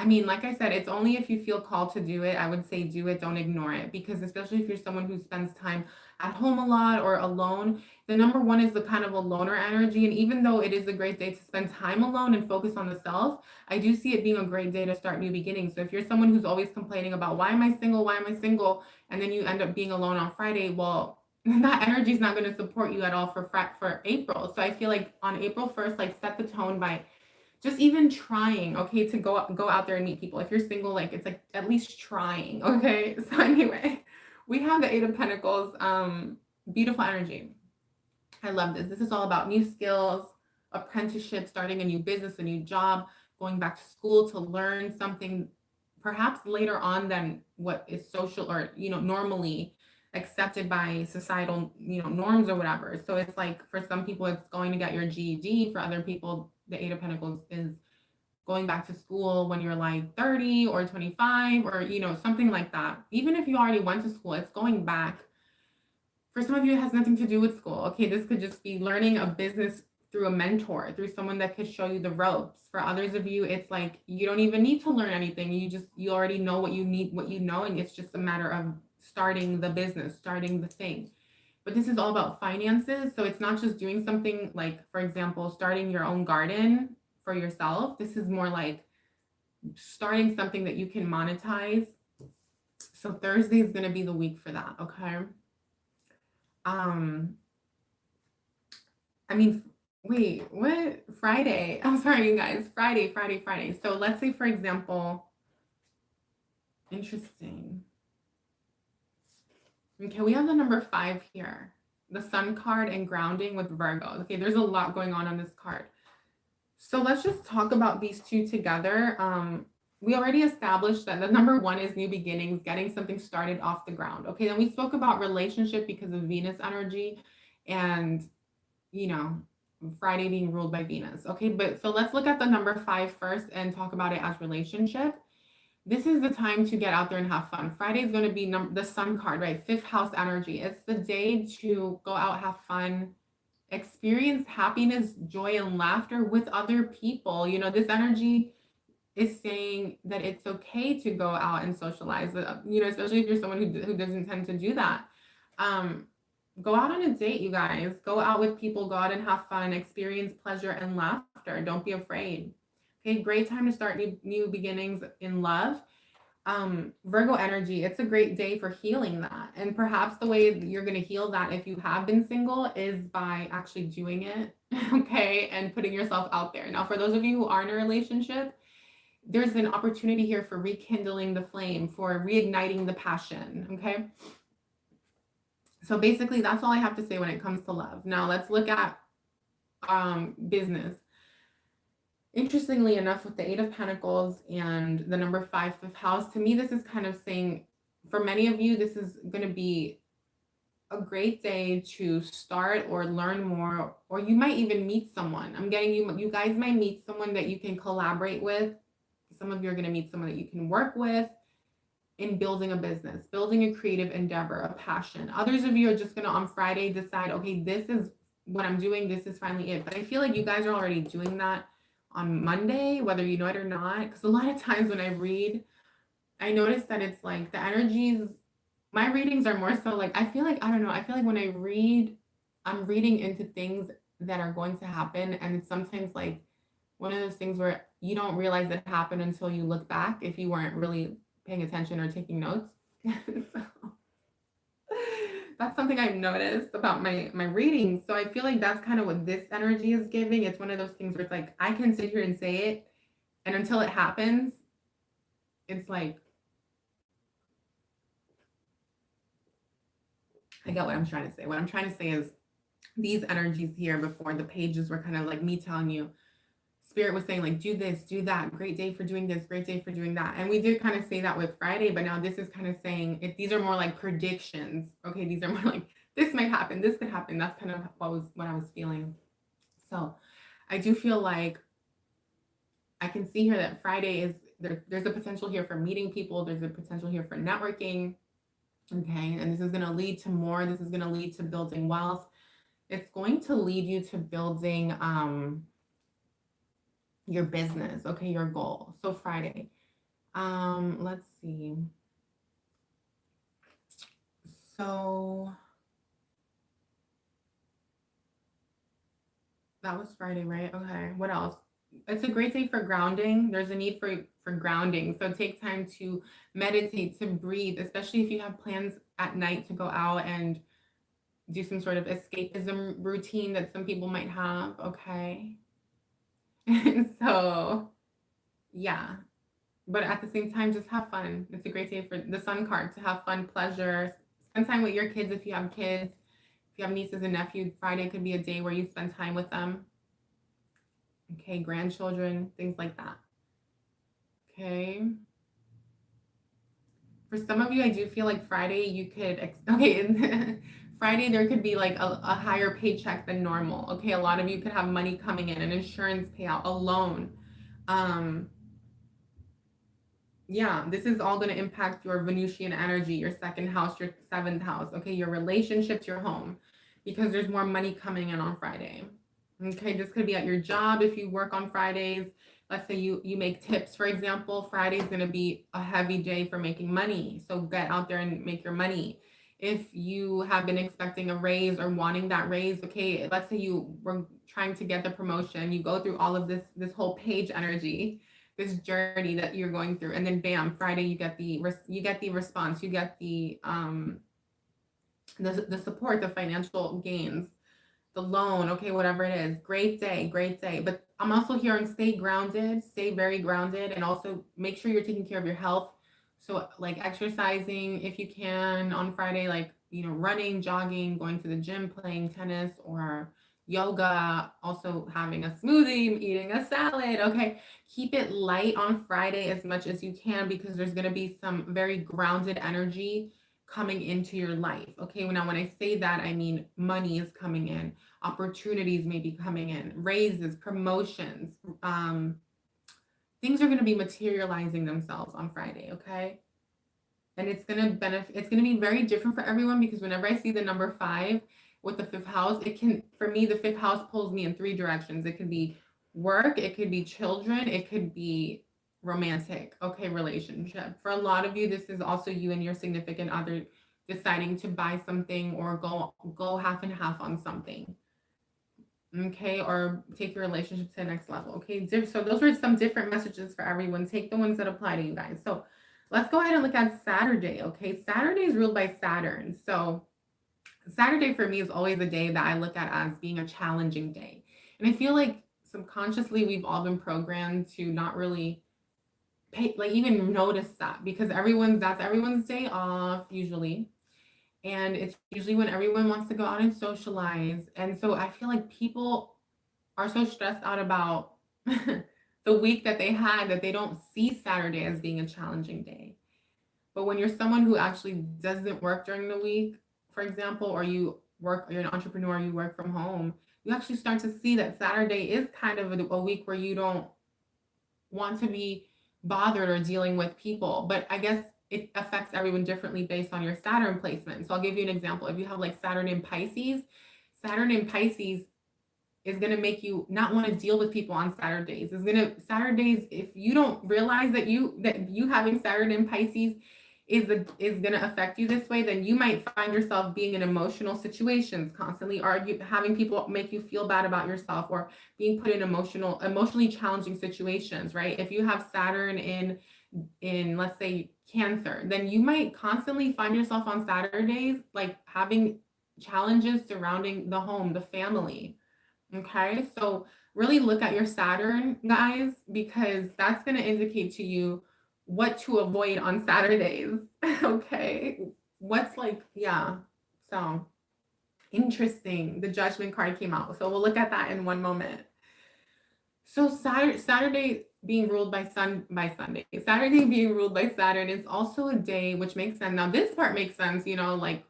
I mean, like I said, it's only if you feel called to do it. I would say do it, don't ignore it. Because especially if you're someone who spends time at home a lot or alone, the number one is the kind of a loner energy. And even though it is a great day to spend time alone and focus on the self, I do see it being a great day to start new beginnings. So if you're someone who's always complaining about why am I single, why am I single, and then you end up being alone on Friday, well, that energy is not going to support you at all for April. So I feel like on April 1st, like set the tone by just even trying, okay, to go out there and meet people. If you're single, like it's like at least trying, okay? So anyway, we have the Eight of Pentacles, beautiful energy. I love this. This is all about new skills, apprenticeship, starting a new business, a new job, going back to school to learn something perhaps later on than what is social or, normally accepted by societal, norms or whatever. So it's like for some people, it's going to get your GED. For other people, the Eight of Pentacles is going back to school when you're like 30 or 25 or, something like that. Even if you already went to school, it's going back. For some of you, it has nothing to do with school. Okay, this could just be learning a business through a mentor, through someone that could show you the ropes. For others of you, it's like you don't even need to learn anything. You already know what you need, what you know, and it's just a matter of starting the business, starting the thing. But this is all about finances. So it's not just doing something like, for example, starting your own garden for yourself. This is more like starting something that you can monetize. So Thursday is going to be the week for that. Okay. I mean, wait, what? Friday. I'm sorry, you guys. Friday. So let's say, for example, interesting. Okay, we have the number 5 here. The Sun card and grounding with Virgo. Okay, there's a lot going on this card. So let's just talk about these two together. We already established that the number 1 is new beginnings, getting something started off the ground. Okay, then we spoke about relationship because of Venus energy and, Friday being ruled by Venus. Okay, but so let's look at the number 5 first and talk about it as relationship. This is the time to get out there and have fun. Friday is going to be the Sun card, right? 5th house energy. It's the day to go out, have fun, experience happiness, joy, and laughter with other people. This energy is saying that it's okay to go out and socialize, especially if you're someone who doesn't tend to do that. Go out on a date, you guys. Go out with people, go out and have fun, experience pleasure and laughter. Don't be afraid. Okay, great time to start new beginnings in love. Virgo energy, it's a great day for healing that. And perhaps the way you're going to heal that if you have been single is by actually doing it, okay, and putting yourself out there. Now, for those of you who are in a relationship, there's an opportunity here for rekindling the flame, for reigniting the passion, okay? So basically, that's all I have to say when it comes to love. Now, let's look at business. Interestingly enough, with the Eight of Pentacles and the number 5, 5th house, to me, this is kind of saying, for many of you, this is going to be a great day to start or learn more, or you might even meet someone. I'm getting you guys might meet someone that you can collaborate with. Some of you are going to meet someone that you can work with in building a business, building a creative endeavor, a passion. Others of you are just going to, on Friday, decide, okay, this is what I'm doing. This is finally it. But I feel like you guys are already doing that on Monday, whether you know it or not. Because a lot of times when I read, I notice that it's like the energies, my readings are more so like, I feel like when I read, I'm reading into things that are going to happen. And it's sometimes like one of those things where you don't realize it happened until you look back if you weren't really paying attention or taking notes. So that's something I've noticed about my readings. So I feel like that's kind of what this energy is giving. It's one of those things where it's like, I can sit here and say it, and until it happens, it's like, I get what I'm trying to say. What I'm trying to say is these energies here before the pages were kind of like me telling you, Spirit was saying like, do this, do that, great day for doing this, great day for doing that. And we did kind of say that with Friday, but now this is kind of saying, if these are more like predictions, okay, these are more like, this might happen, this could happen. That's kind of what I was feeling. So I do feel like I can see here that Friday is, there's a potential here for meeting people. There's a potential here for networking. Okay. And this is going to lead to more. This is going to lead to building wealth. It's going to lead you to building, your business, okay, your goal. So Friday, Let's see. So that was Friday, right? Okay. What else? It's a great day for grounding. There's a need for grounding. So take time to meditate, to breathe, especially if you have plans at night to go out and do some sort of escapism routine that some people might have. Okay. So, yeah. But at the same time, just have fun. It's a great day for the sun card to have fun, pleasure. Spend time with your kids if you have kids. If you have nieces and nephews, Friday could be a day where you spend time with them. Okay, grandchildren, things like that. Okay. For some of you, I do feel like Friday you could, okay, Friday there could be like a higher paycheck than normal. Okay, a lot of you could have money coming in, an insurance payout, a loan. Yeah, this is all going to impact your Venusian energy, your second house, your seventh house, okay, your relationships, your home, because there's more money coming in on Friday. Okay, this could be at your job if you work on Fridays. Let's say you make tips, for example. Friday is going to be a heavy day for making money. So get out there and make your money. If you have been expecting a raise or wanting that raise, okay, let's say you were trying to get the promotion, you go through all of this whole page energy, this journey that you're going through, and then bam, Friday you get the response, you get the support, the financial gains, the loan, okay, whatever it is. Great day, great day. But I'm also hearing stay grounded, stay very grounded, and also make sure you're taking care of your health. So like exercising if you can on Friday, like, running, jogging, going to the gym, playing tennis or yoga, also having a smoothie, eating a salad. Okay, keep it light on Friday as much as you can, because there's going to be some very grounded energy coming into your life. Okay, now when I say that, I mean money is coming in, opportunities may be coming in, raises, promotions, things are going to be materializing themselves on Friday. Okay, and it's going to benefit, it's going to be very different for everyone, because whenever I see the number 5 with the 5th house, it can, for me, the 5th house pulls me in 3 directions. It could be work, it could be children, it could be romantic, okay, relationship. For a lot of you, this is also you and your significant other deciding to buy something or go half and half on something, okay, or take your relationship to the next level. Okay, so those were some different messages for everyone. Take the ones that apply to you guys. So let's go ahead and look at Saturday. Okay, Saturday is ruled by Saturn. So Saturday for me is always a day that I look at as being a challenging day, and I feel like subconsciously we've all been programmed to not really pay, like, even notice that, because that's everyone's day off usually, and it's usually when everyone wants to go out and socialize. And so I feel like people are so stressed out about the week that they had that they don't see Saturday as being a challenging day. But when you're someone who actually doesn't work during the week, for example, or you're an entrepreneur, you work from home, you actually start to see that Saturday is kind of a week where you don't want to be bothered or dealing with people. But I guess it affects everyone differently based on your Saturn placement. So I'll give you an example. If you have like Saturn in Pisces is going to make you not want to deal with people on Saturdays. Saturdays, if you don't realize that you having Saturn in Pisces is going to affect you this way, then you might find yourself being in emotional situations constantly, having people make you feel bad about yourself, or being put in emotionally challenging situations, right? If you have Saturn in let's say Cancer, then you might constantly find yourself on Saturdays like having challenges surrounding the home, the family. Okay, so really look at your Saturn, guys, because that's going to indicate to you what to avoid on Saturdays. Okay, what's like, yeah, so interesting. The Judgment card came out, so we'll look at that in one moment. So Saturday being ruled by Sunday, Saturday being ruled by Saturn is also a day which makes sense. Now this part makes sense, like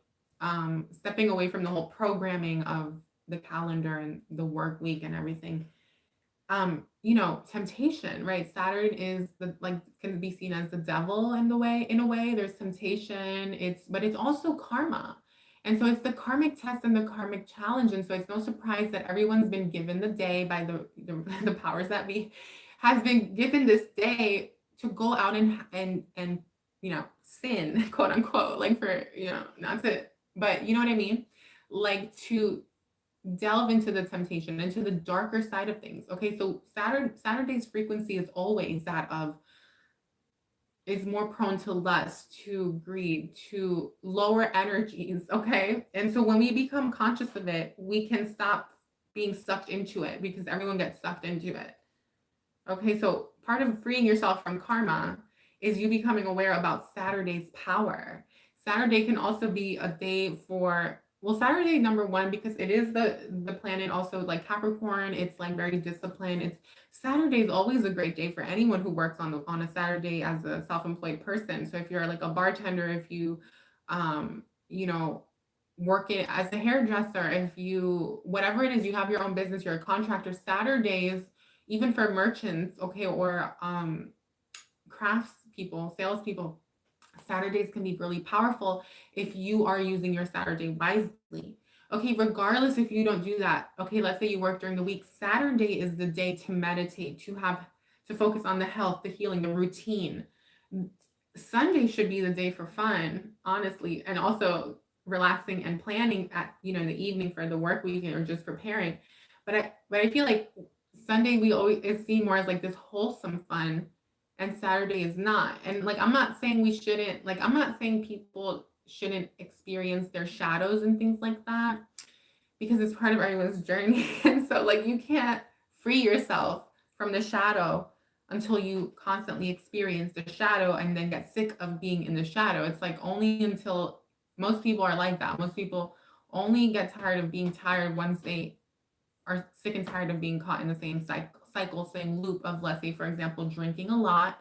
stepping away from the whole programming of the calendar and the work week and everything. Temptation, right? Saturn is can be seen as the devil in a way. There's temptation, but it's also karma. And so it's the karmic test and the karmic challenge. And so it's no surprise that everyone's been given the day by the powers that be, has been given this day to go out and sin, quote unquote, like for, not to, but you know what I mean? Like to delve into the temptation, into the darker side of things. Okay, so Saturday's frequency is always that of, is more prone to lust, to greed, to lower energies. Okay, and so when we become conscious of it, we can stop being sucked into it, because everyone gets sucked into it. Okay, so part of freeing yourself from karma is you becoming aware about Saturday's power. Saturday can also be a day for, well, Saturday, number one, because it is the planet also like Capricorn, it's like very disciplined. Saturday is always a great day for anyone who works on a Saturday as a self-employed person. So if you're like a bartender, if you you know, work it as a hairdresser, if you, whatever it is, you have your own business, you're a contractor, Saturdays, even for merchants, okay, or crafts people, salespeople, Saturdays can be really powerful if you are using your Saturday wisely. Okay, regardless if you don't do that, okay, let's say you work during the week, Saturday is the day to meditate, to focus on the health, the healing, the routine. Sunday should be the day for fun, honestly, and also relaxing and planning at, in the evening for the work weekend or just preparing. But I feel like Sunday we always see more as like this wholesome fun, and Saturday is not. And like I'm not saying I'm not saying people shouldn't experience their shadows and things like that, because it's part of everyone's journey. And so like you can't free yourself from the shadow until you constantly experience the shadow and then get sick of being in the shadow. It's like only until, most people are like that. Most people only get tired of being tired once they are sick and tired of being caught in the same cycle, same loop of, let's say, for example, drinking a lot,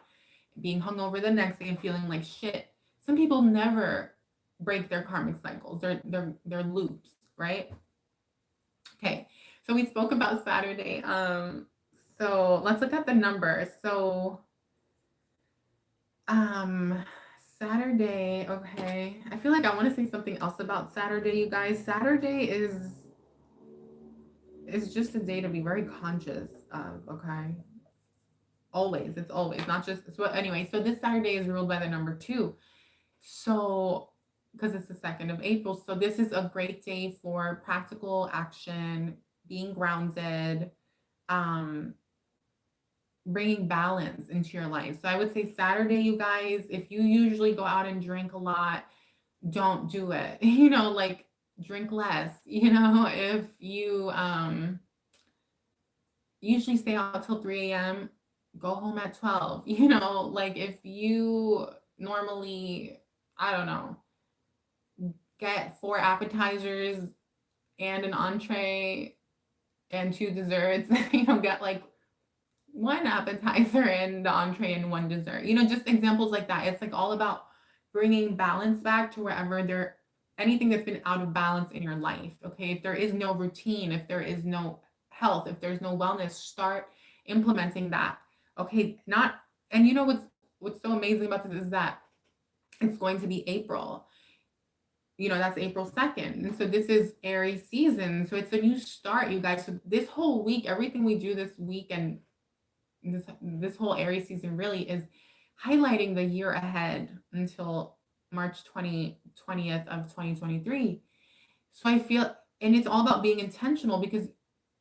being hungover the next day and feeling like shit. Some people never break their karmic cycles. They're loops, right? Okay, so we spoke about Saturday. So let's look at the numbers. So Saturday, okay. I feel like I want to say something else about Saturday, you guys. Saturday is just a day to be very conscious of, okay? Always, it's always, not just, so anyway, so this Saturday is ruled by the number 2. So, because it's the 2nd of April. So this is a great day for practical action, being grounded, bringing balance into your life. So I would say Saturday, you guys, if you usually go out and drink a lot, don't do it. Like drink less. If you usually stay out till 3 a.m., go home at 12. Like if you normally, I don't know, get 4 appetizers and an entree and 2 desserts, get like 1 appetizer and the entree and 1 dessert. Just examples like that. It's like all about bringing balance back to wherever anything that's been out of balance in your life. Okay, if there is no routine, if there is no health, if there's no wellness, start implementing that. Okay, and what's so amazing about this is that it's going to be April. That's April 2nd. And so this is Aries season. So it's a new start, you guys. So this whole week, everything we do this week and this whole Aries season really is highlighting the year ahead until March 20th of 2023. So I feel, and it's all about being intentional, because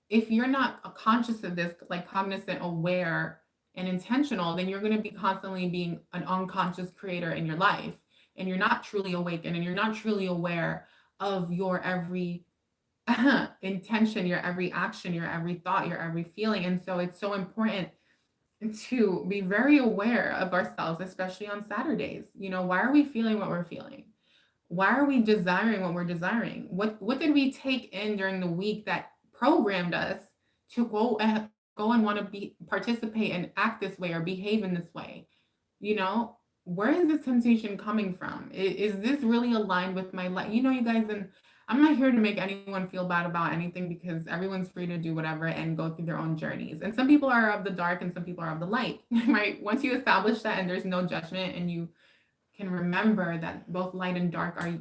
if you're not conscious of this, like cognizant, aware, and intentional, then you're going to be constantly being an unconscious creator in your life, and you're not truly awakened, and you're not truly aware of your every intention, your every action, your every thought, your every feeling. And so it's so important to be very aware of ourselves, especially on Saturdays. Why are we feeling what we're feeling? Why are we desiring what we're desiring? What did we take in during the week that programmed us to go and want to participate and act this way or behave in this way? Where is this temptation coming from? Is this really aligned with my life? You guys, and I'm not here to make anyone feel bad about anything, because everyone's free to do whatever and go through their own journeys. And some people are of the dark and some people are of the light, right? Once you establish that and there's no judgment, and you can remember that both light and dark are,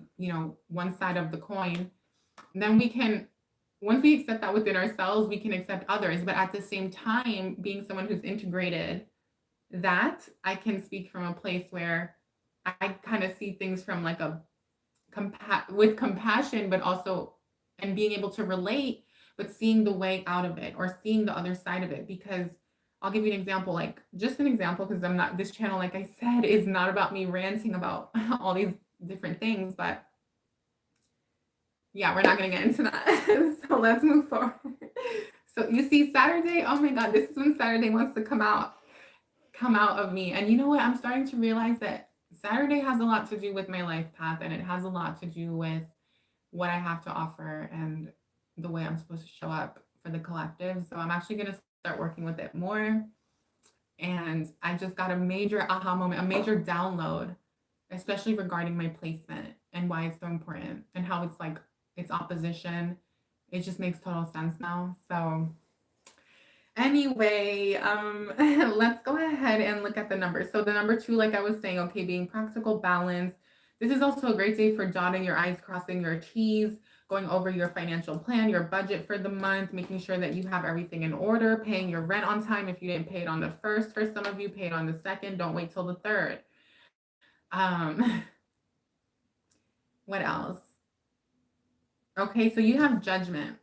one side of the coin, then once we accept that within ourselves, we can accept others. But at the same time, being someone who's integrated that I can speak from a place where I kind of see things from like a with compassion, but also and being able to relate, but seeing the way out of it or seeing the other side of it. Because I'll give you an example, like just an example, because I'm not, this channel, like I said, is not about me ranting about all these different things, but yeah, we're not going to get into that. So let's move forward. So you see Saturday, oh my God, this is when Saturday wants to come out of me. And you know what? I'm starting to realize that Saturday has a lot to do with my life path, and it has a lot to do with what I have to offer and the way I'm supposed to show up for the collective. So I'm actually going to start working with it more. And I just got a major aha moment, a major download, especially regarding my placement and why it's so important and how it's like it's opposition. It just makes total sense now. So anyway, let's go ahead and look at the numbers. So the number 2, like I was saying, okay, being practical, balance. This is also a great day for dotting your I's, crossing your T's, going over your financial plan, your budget for the month, making sure that you have everything in order, paying your rent on time. If you didn't pay it on the 1st, for some of you, pay it on the 2nd. Don't wait till the 3rd. What else? Okay, so you have judgment.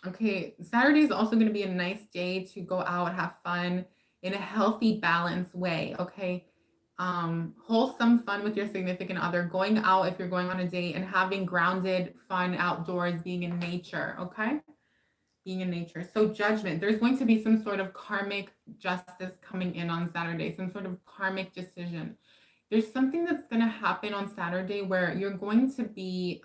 Okay, Saturday is also going to be a nice day to go out, have fun in a healthy, balanced way. Okay, wholesome fun with your significant other, going out if you're going on a date, and having grounded fun outdoors, being in nature. Okay, being in nature. So judgment, there's going to be some sort of karmic justice coming in on Saturday, some sort of karmic decision. There's something that's going to happen on Saturday where you're going to be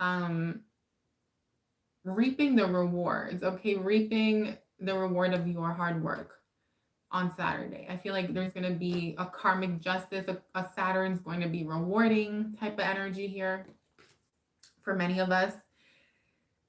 reaping the rewards, okay? Reaping the reward of your hard work on Saturday. I feel like there's going to be a karmic justice, a Saturn's going to be rewarding type of energy here for many of us.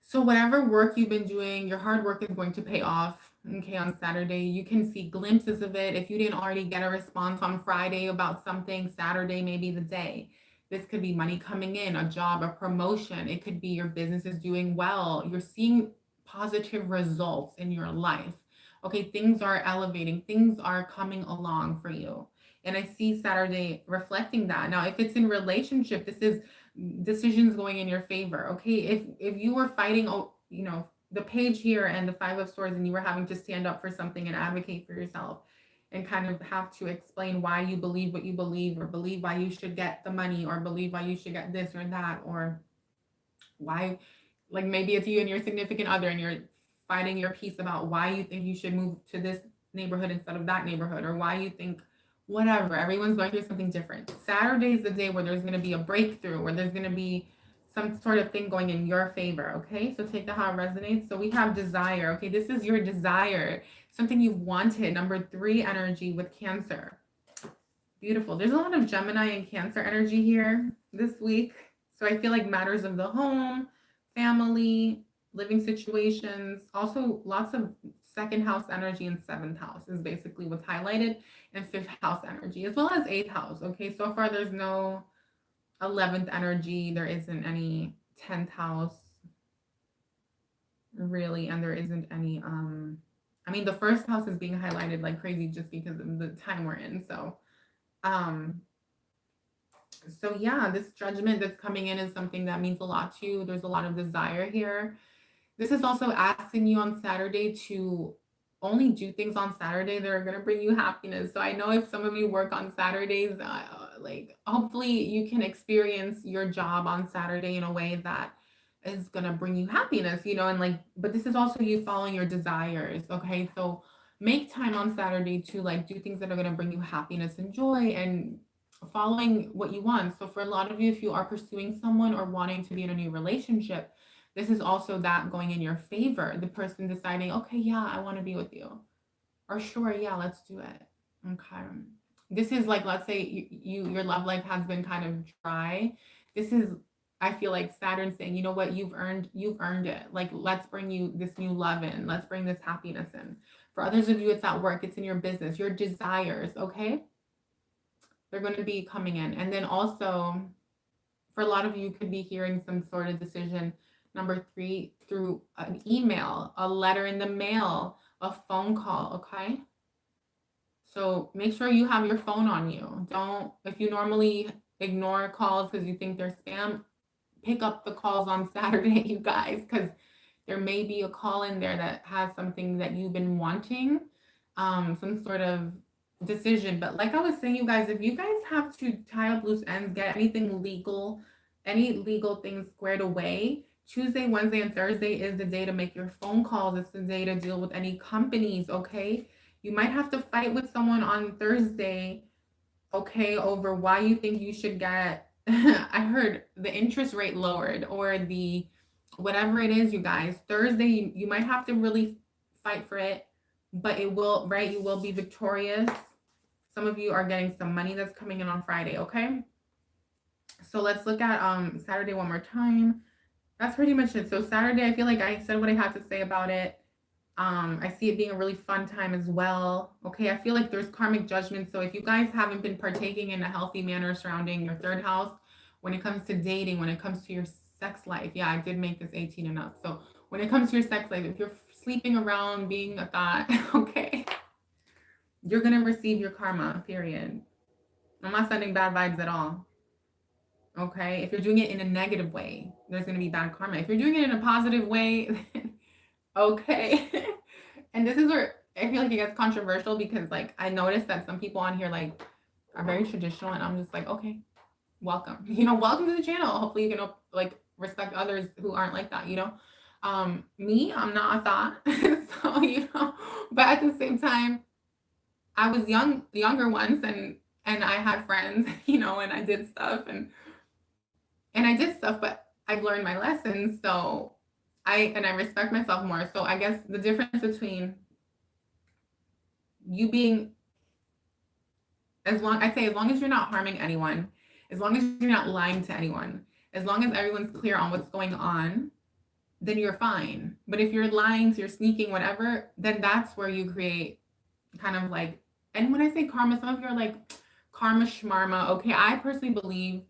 So whatever work you've been doing, your hard work is going to pay off, okay, on Saturday. You can see glimpses of it. If you didn't already get a response on Friday about something, Saturday may be the day. This could be money coming in, a job, a promotion. It could be your business is doing well. You're seeing positive results in your life. Okay, things are elevating. Things are coming along for you. And I see Saturday reflecting that. Now, if it's in relationship, this is decisions going in your favor. Okay, if you were fighting, you know, the page here and the 5 of Swords, and you were having to stand up for something and advocate for yourself and kind of have to explain why you believe what you believe, or believe why you should get the money, or believe why you should get this or that, or why, like maybe it's you and your significant other and you're fighting your piece about why you think you should move to this neighborhood instead of that neighborhood, or why you think whatever. Everyone's going through something different. Saturday is the day where there's going to be a breakthrough, where there's going to be some sort of thing going in your favor. Okay, so take that how it resonates. So we have desire. Okay, this is your desire, something you've wanted. Number 3 energy with Cancer. Beautiful. There's a lot of Gemini and Cancer energy here this week. So I feel like matters of the home, family, living situations, also lots of 2nd house energy, and 7th house is basically what's highlighted, and 5th house energy, as well as 8th house. Okay, so far there's no 11th energy, there isn't any 10th house really, and there isn't any I mean, the 1st house is being highlighted like crazy just because of the time we're in. So yeah, this judgment that's coming in is something that means a lot to you. There's a lot of desire here. This is also asking you on Saturday to only do things on Saturday that are going to bring you happiness. So I know if some of you work on Saturdays, like hopefully you can experience your job on Saturday in a way that is going to bring you happiness, you know, and like, but this is also you following your desires. Okay. So make time on Saturday to like do things that are going to bring you happiness and joy, and following what you want. So for a lot of you, if you are pursuing someone or wanting to be in a new relationship, this is also that going in your favor. The person deciding, okay, yeah, I want to be with you. Or sure, yeah, let's do it. Okay. This is like, let's say your love life has been kind of dry. This is, I feel like Saturn saying, you know what, you've earned it. Like, let's bring you this new love in. Let's bring this happiness in. For others of you, it's at work, it's in your business, your desires, okay? They're going to be coming in. And then also, for a lot of you, could be hearing some sort of decision, number 3, through an email, a letter in the mail, a phone call, okay? So make sure you have your phone on you. Don't, if you normally ignore calls because you think they're spam, pick up the calls on Saturday, you guys, because there may be a call in there that has something that you've been wanting, some sort of decision. But like I was saying, you guys, if you guys have to tie up loose ends, get anything legal, any legal things squared away, Tuesday, Wednesday, and Thursday is the day to make your phone calls. It's the day to deal with any companies, okay? You might have to fight with someone on Thursday, okay, over why you think you should get, I heard the interest rate lowered or the whatever it is, you guys. Thursday, you might have to really fight for it, but it will, right? You will be victorious. Some of you are getting some money that's coming in on Friday, okay? So let's look at Saturday one more time. That's pretty much it. So Saturday, I feel like I said what I had to say about it. I see it being a really fun time as well. Okay, I feel like there's karmic judgment. So if you guys haven't been partaking in a healthy manner surrounding your third house, when it comes to dating, when it comes to your sex life, yeah, I did make this 18 and up. So when it comes to your sex life, if you're sleeping around, being a thought, okay, you're going to receive your karma, period. I'm not sending bad vibes at all. Okay, if you're doing it in a negative way, there's going to be bad karma. If you're doing it in a positive way, okay. And this is where I feel like it gets controversial because like I noticed that some people on here like are very traditional and I'm just like, okay, welcome. Welcome to the channel. Hopefully you can like respect others who aren't like that, Me, I'm not a thought. So, but at the same time, I was younger once and I had friends, and I did stuff and I did stuff, but I've learned my lessons. So I respect myself more. So I guess the difference between you being, as long as you're not harming anyone, as long as you're not lying to anyone, as long as everyone's clear on what's going on, then you're fine. But if you're lying, you're sneaking, whatever, then that's where you create kind of like, and when I say karma, some of you are like, karma shmarma. Okay, I personally believe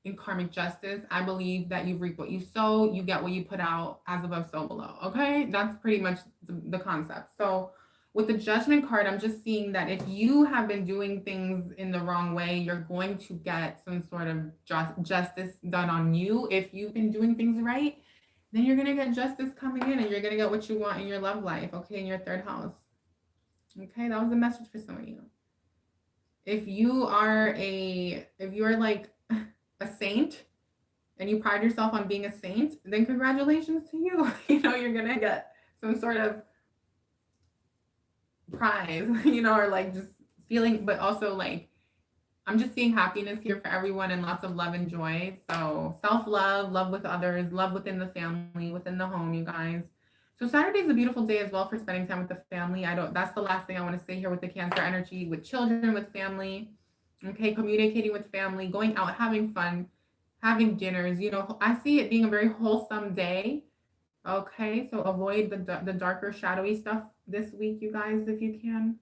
in karmic justice. I believe that you reap what you sow, you get what you put out, as above, so below. Okay, that's pretty much the concept. So with the judgment card, I'm just seeing that if you have been doing things in the wrong way, you're going to get some sort of justice done on you. If you've been doing things right, then you're going to get justice coming in and you're going to get what you want in your love life, okay, in your third house. Okay, that was a message for some of you. If you are like a saint and you pride yourself on being a saint, then congratulations to you. You're going to get some sort of prize, or like just feeling, but also like, I'm just seeing happiness here for everyone and lots of love and joy. So self-love, love with others, love within the family, within the home, you guys. So Saturday is a beautiful day as well for spending time with the family. That's the last thing I want to say here with the Cancer energy, with children, with family, okay, communicating with family, going out, having fun, having dinners. I see it being a very wholesome day. Okay, so avoid the darker, shadowy stuff this week, you guys, if you can.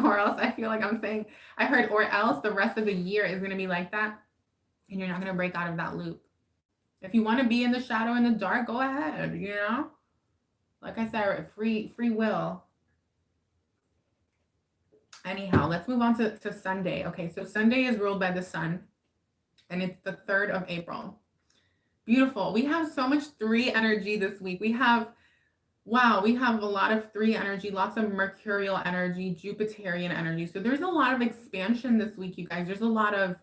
Or else I feel like I'm saying, I heard, or else the rest of the year is going to be like that, and you're not going to break out of that loop. If you want to be in the shadow, in the dark, go ahead, Like I said, free will. Anyhow, let's move on to Sunday. Okay, so Sunday is ruled by the sun, and it's the 3rd of April. Beautiful. We have so much 3 energy this week. We have a lot of 3 energy, lots of Mercurial energy, Jupiterian energy. So there's a lot of expansion this week, you guys. There's a lot of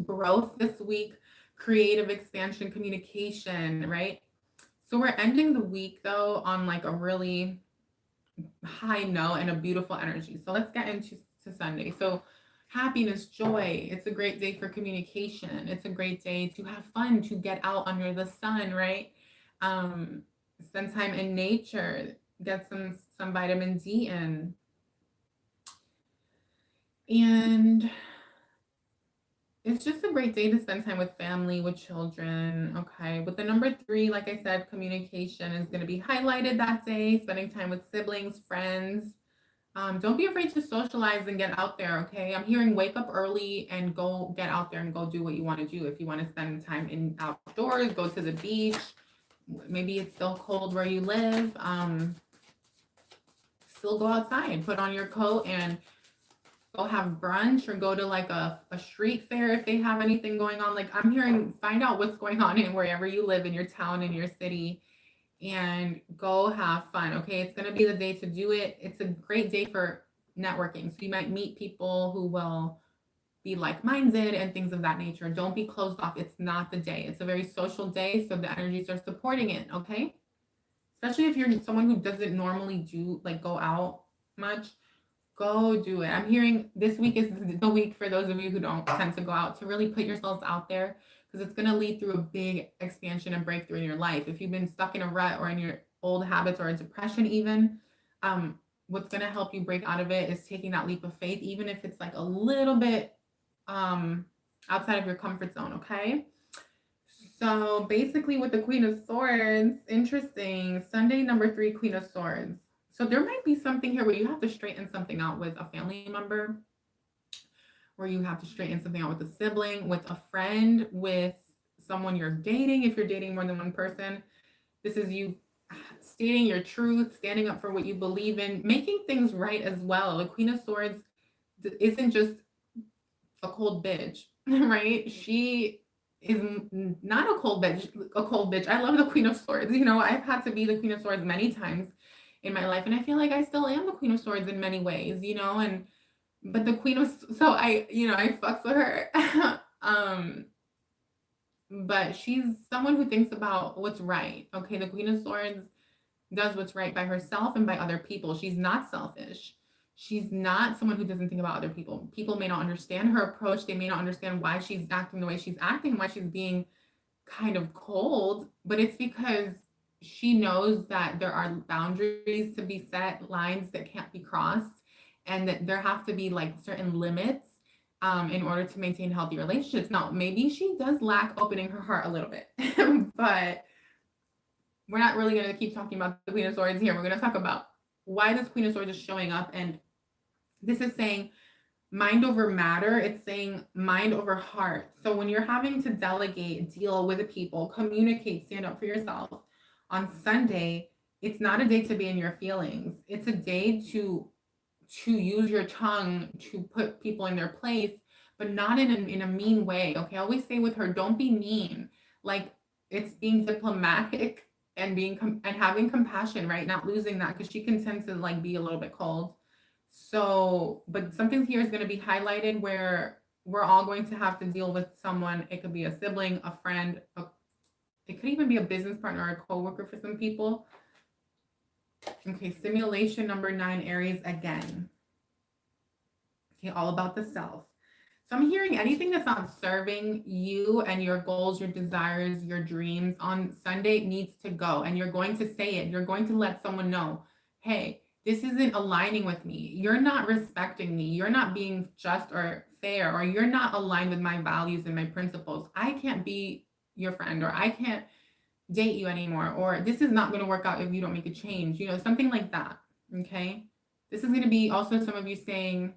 growth this week, creative expansion, communication, right? So we're ending the week, though, on like a really high note and a beautiful energy. So let's get into Sunday. So happiness, joy. It's a great day for communication. It's a great day to have fun, to get out under the sun, right? Spend time in nature, get some vitamin D in. And it's just a great day to spend time with family, with children. Okay, with the number 3, like I said, communication is going to be highlighted that day, spending time with siblings, friends. Don't be afraid to socialize and get out there, okay? I'm hearing wake up early and go get out there and go do what you want to do. If you want to spend time outdoors, go to the beach. Maybe it's still cold where you live. still go outside, put on your coat and go have brunch, or go to like a street fair if they have anything going on. Like I'm hearing, find out what's going on in wherever you live, in your town, in your city, and go have fun. Okay. It's going to be the day to do it. It's a great day for networking. So you might meet people who will be like-minded and things of that nature. Don't be closed off. It's not the day. It's a very social day. So the energies are supporting it. Okay. Especially if you're someone who doesn't normally do like go out much, go do it. I'm hearing this week is the week for those of you who don't tend to go out, to really put yourselves out there, because it's going to lead through a big expansion and breakthrough in your life. If you've been stuck in a rut or in your old habits or a depression even, what's going to help you break out of it is taking that leap of faith, even if it's like a little bit outside of your comfort zone. Okay. So basically with the Queen of Swords, interesting, Sunday number 3, Queen of Swords. So there might be something here where you have to straighten something out with a family member, where you have to straighten something out with a sibling, with a friend, with someone you're dating. If you're dating more than one person, this is you stating your truth, standing up for what you believe in, making things right as well. The Queen of Swords isn't just a cold bitch, right? She is not a cold bitch. I love the Queen of Swords. You know, I've had to be the Queen of Swords many times in my life, and I feel like I still am the Queen of Swords in many ways, you know, but the Queen of, so I fucks with her. But she's someone who thinks about what's right. Okay, the Queen of Swords does what's right by herself and by other people. She's not selfish. She's not someone who doesn't think about other people. People may not understand her approach. They may not understand why she's acting the way she's acting, why she's being kind of cold, but it's because she knows that there are boundaries to be set, lines that can't be crossed, and that there have to be like certain limits in order to maintain healthy relationships. Now, maybe she does lack opening her heart a little bit, but we're not really going to keep talking about the Queen of Swords here. We're going to talk about why this Queen of Swords is showing up. And this is saying mind over matter. It's saying mind over heart. So when you're having to delegate, deal with the people, communicate, stand up for yourself on Sunday, it's not a day to be in your feelings. It's a day to use your tongue to put people in their place, but not in a mean way. Okay. I always say with her, don't be mean. Like, it's being diplomatic and and having compassion, right? Not losing that, because she can tend to like be a little bit cold. So, but something here is going to be highlighted where we're all going to have to deal with someone. It could be a sibling, a friend, it could even be a business partner or a coworker for some people. Okay, simulation number 9, Aries again. Okay, all about the self. So I'm hearing anything that's not serving you and your goals, your desires, your dreams on Sunday needs to go. And you're going to say it. You're going to let someone know, hey, this isn't aligning with me. You're not respecting me. You're not being just or fair, or you're not aligned with my values and my principles. I can't be your friend, or I can't date you anymore, or this is not going to work out if you don't make a change, you know, something like that. Okay. This is going to be also some of you saying,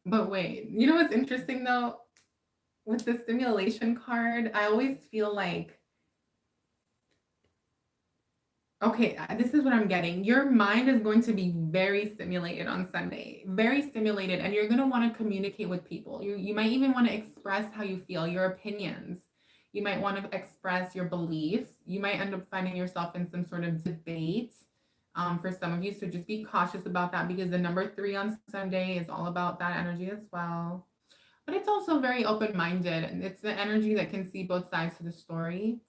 but wait, you know what's interesting though? With the stimulation card, I always feel like, okay, this is what I'm getting. Your mind is going to be very stimulated on Sunday, very stimulated, and you're going to want to communicate with people. You might even want to express how you feel, your opinions. You might want to express your beliefs. You might end up finding yourself in some sort of debate for some of you. So just be cautious about that, because the number 3 on Sunday is all about that energy as well. But it's also very open-minded, and it's the energy that can see both sides to the story.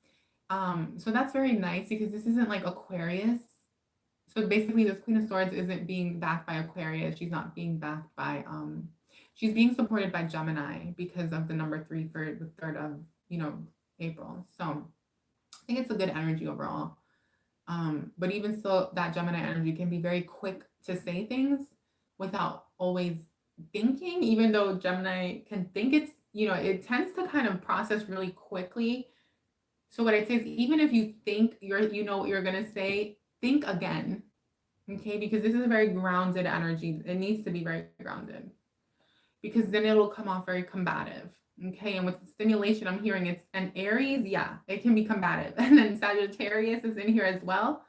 So that's very nice, because this isn't like Aquarius. So basically this Queen of Swords isn't being backed by Aquarius. She's not being backed by, she's being supported by Gemini because of the number 3 for the 3rd of, April. So I think it's a good energy overall. But even so, that Gemini energy can be very quick to say things without always thinking, even though Gemini can think it tends to kind of process really quickly. So what I'd say is, even if you think you know what you're going to say, think again. Okay. Because this is a very grounded energy. It needs to be very grounded, because then it'll come off very combative. Okay. And with stimulation, I'm hearing it's an Aries. Yeah, it can be combative. And then Sagittarius is in here as well.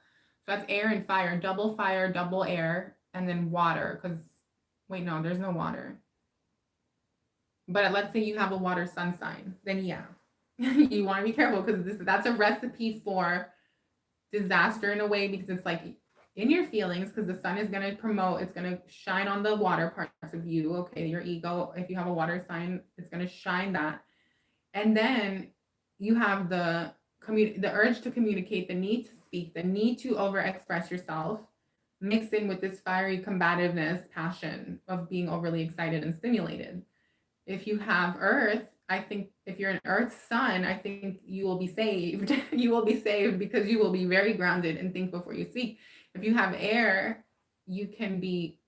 So that's air and fire, double air, and then water. Because, wait, no, there's no water. But let's say you have a water sun sign, then yeah, you want to be careful because that's a recipe for disaster in a way, because it's like in your feelings, because the sun is going to promote, it's going to shine on the water parts of you. Okay, your ego, if you have a water sign, it's going to shine that. And then you have the urge to communicate, the need to speak, the need to overexpress yourself, mixed in with this fiery combativeness, passion of being overly excited and stimulated. If you have earth, I think if you're an earth sun, I think you will be saved. You will be saved because you will be very grounded and think before you speak. If you have air, you can be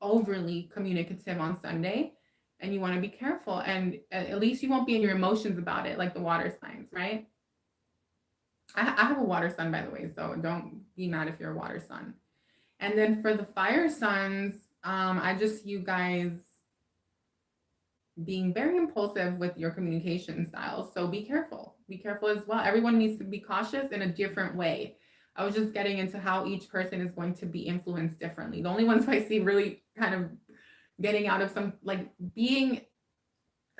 overly communicative on Sunday, and you want to be careful. And at least you won't be in your emotions about it, like the water signs, right? I have a water sun, by the way, so don't be mad if you're a water sun. And then for the fire signs, I just, you guys being very impulsive with your communication styles. So be careful. Be careful as well. Everyone needs to be cautious in a different way. I was just getting into how each person is going to be influenced differently. The only ones I see really kind of getting out of some, like being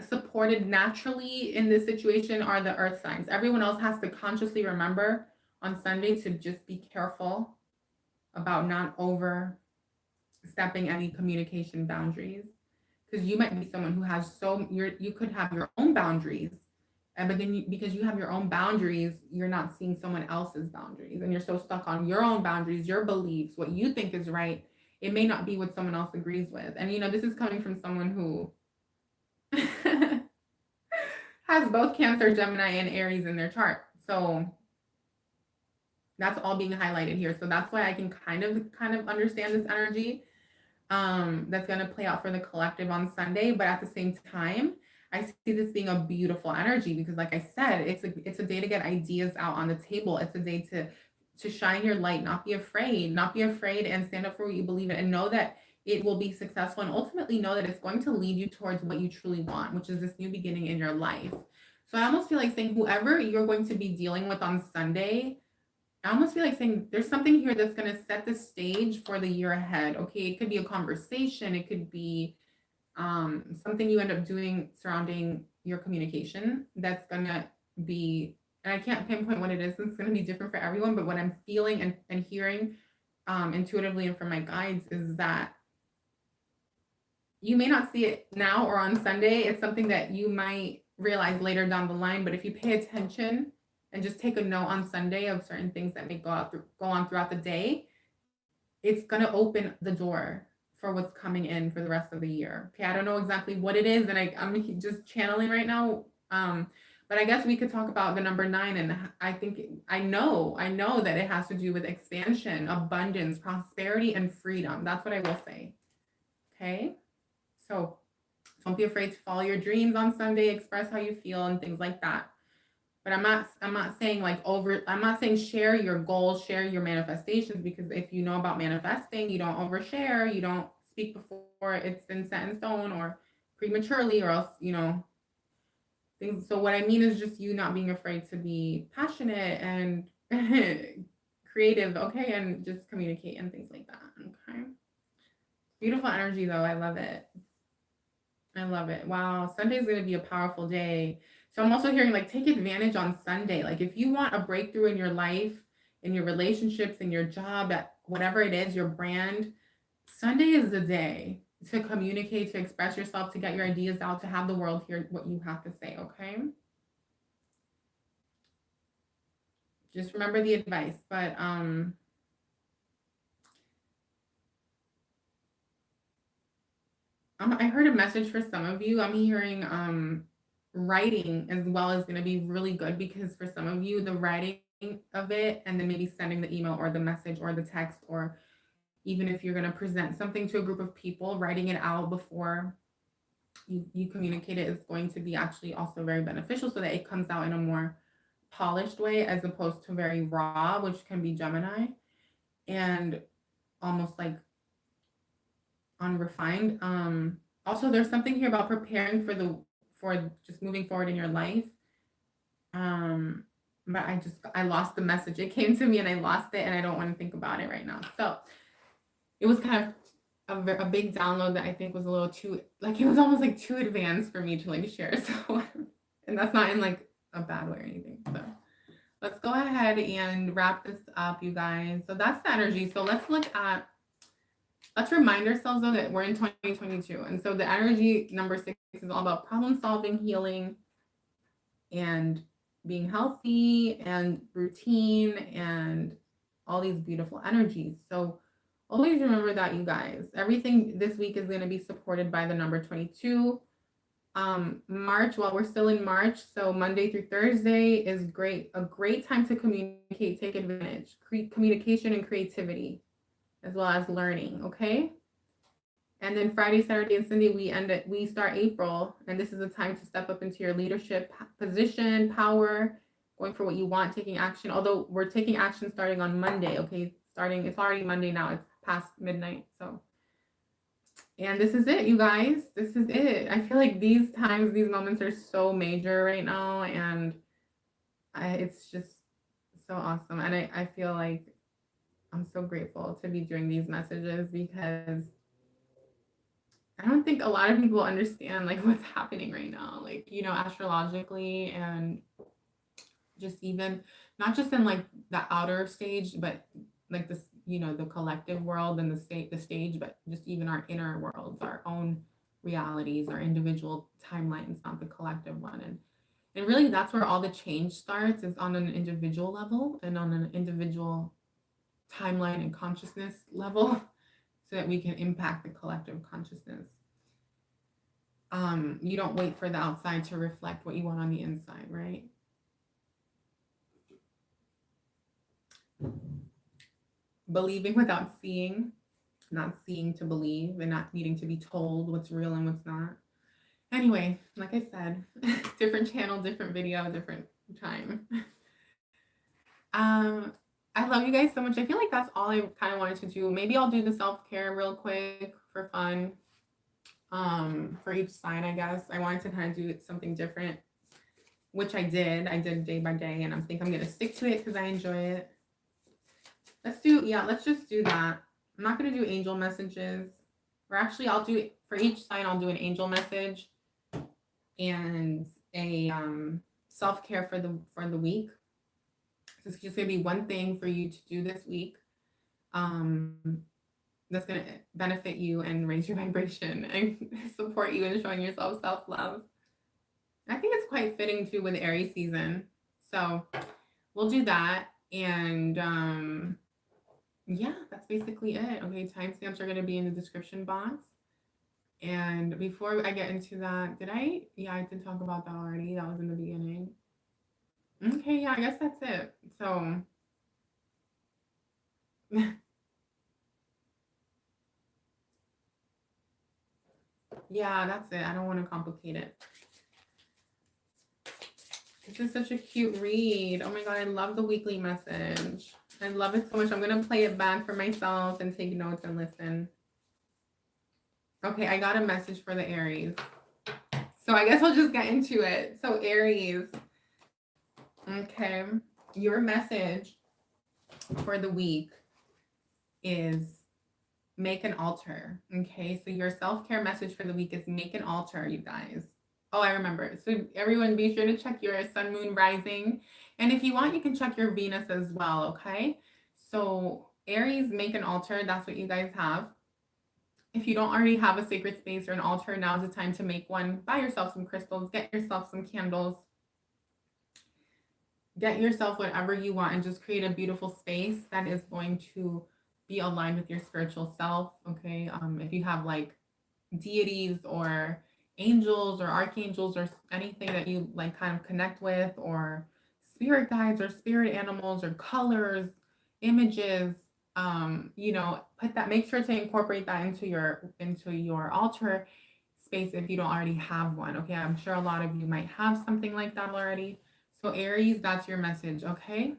supported naturally in this situation, are the earth signs. Everyone else has to consciously remember on Sunday to just be careful about not overstepping any communication boundaries, because you might be someone who has you could have your own boundaries, but then because you have your own boundaries, you're not seeing someone else's boundaries, and you're so stuck on your own boundaries, your beliefs, what you think is right. It may not be what someone else agrees with. And this is coming from someone who has both Cancer, Gemini, and Aries in their chart. So that's all being highlighted here. So that's why I can kind of understand this energy that's going to play out for the collective on Sunday. But at the same time, I see this being a beautiful energy because, like I said, it's a day to get ideas out on the table. It's a day to shine your light, not be afraid, and stand up for what you believe in, and know that it will be successful, and ultimately know that it's going to lead you towards what you truly want, which is this new beginning in your life. So I almost feel like saying whoever you're going to be dealing with on Sunday, I almost feel like saying there's something here that's going to set the stage for the year ahead. Okay, it could be a conversation, it could be something you end up doing surrounding your communication that's going to be, and I can't pinpoint what it is, it's going to be different for everyone, but what I'm feeling and hearing intuitively and from my guides is that you may not see it now or on Sunday. It's something that you might realize later down the line, but if you pay attention and just take a note on Sunday of certain things that may go on throughout the day, it's going to open the door for what's coming in for the rest of the year. Okay, I don't know exactly what it is, and I'm just channeling right now. But I guess we could talk about the number 9, and I know that it has to do with expansion, abundance, prosperity, and freedom. That's what I will say. Okay, so don't be afraid to follow your dreams on Sunday, express how you feel and things like that. But I'm not saying I'm not saying share your goals, share your manifestations, because if you know about manifesting, you don't overshare, you don't speak before it's been set in stone or prematurely, or else, things. So what I mean is just you not being afraid to be passionate and creative, okay, and just communicate and things like that, okay? Beautiful energy though, I love it. I love it. Wow, Sunday's going to be a powerful day. So I'm also hearing take advantage on Sunday. Like if you want a breakthrough in your life, in your relationships, in your job, at whatever it is, your brand, Sunday is the day to communicate, to express yourself, to get your ideas out, to have the world hear what you have to say, okay? Just remember the advice. But I heard a message for some of you. I'm hearing writing as well is going to be really good, because for some of you, the writing of it and then maybe sending the email or the message or the text, or even if you're going to present something to a group of people, writing it out before you communicate it is going to be actually also very beneficial, so that it comes out in a more polished way as opposed to very raw, which can be Gemini, and almost unrefined. Also, there's something here about preparing for just moving forward in your life. but I lost the message. It came to me and I lost it, and I don't want to think about it right now. So it was kind of a big download that I think was a little too, like, it was almost like too advanced for me to like share. So, and that's not in like a bad way or anything. So let's go ahead and wrap this up, you guys. So that's the energy. So let's remind ourselves though that we're in 2022. And so the energy number 6 is all about problem solving, healing, and being healthy and routine and all these beautiful energies. So always remember that, you guys. Everything this week is going to be supported by the number 22. March, while we're still in March, so Monday through Thursday is a great time to communicate, take advantage, communication and creativity, as well as learning, okay? And then Friday, Saturday, and Sunday, we start April, and this is a time to step up into your leadership position, power, going for what you want, taking action. Although we're taking action starting on Monday, okay? It's already Monday now, it's past midnight, so. And this is it, you guys. This is it. I feel like these moments are so major right now, and it's just so awesome. And I feel like I'm so grateful to be doing these messages, because I don't think a lot of people understand like what's happening right now, like, astrologically, and just even not just in like the outer stage, but like this, the collective world and the stage, but just even our inner worlds, our own realities, our individual timelines, not the collective one. And really that's where all the change starts, is on an individual level and on an individual timeline and consciousness level, so that we can impact the collective consciousness. You don't wait for the outside to reflect what you want on the inside, right? Believing without seeing, not seeing to believe, and not needing to be told what's real and what's not. Anyway, like I said, different channel, different video, different time. I love you guys so much. I feel like that's all I kind of wanted to do. Maybe I'll do the self-care real quick for fun. For each sign, I guess. I wanted to kind of do something different, which I did. I did day by day, and I think I'm going to stick to it because I enjoy it. Let's just do that. I'm not going to do angel messages. Or actually, I'll do, for each sign, I'll do an angel message and a self-care for the week. So it's just going to be one thing for you to do this week. That's going to benefit you and raise your vibration and support you in showing yourself self-love. I think it's quite fitting too with Aries season. So we'll do that. And yeah, that's basically it. Okay, timestamps are going to be in the description box. And before I get into that, I did talk about that already. That was in the beginning. Okay, yeah, I guess that's it. So yeah, that's it. I don't want to complicate it. This is such a cute read. Oh my God, I love the weekly message. I love it so much. I'm going to play it back for myself and take notes and listen. Okay, I got a message for the Aries. So I guess I'll just get into it. So Aries, okay, your message for the week is make an altar. Okay, so your self-care message for the week is make an altar, you guys. Oh, I remember. So everyone be sure to check your sun, moon, rising. And if you want, you can check your Venus as well, okay? So Aries, make an altar. That's what you guys have. If you don't already have a sacred space or an altar, now's the time to make one. Buy yourself some crystals, get yourself some candles, get yourself whatever you want, and just create a beautiful space that is going to be aligned with your spiritual self, okay? If you have like deities or angels or archangels or anything that you like kind of connect with, or spirit guides or spirit animals or colors, images, make sure to incorporate that into your altar space if you don't already have one. Okay, I'm sure a lot of you might have something like that already. So Aries, that's your message. Okay,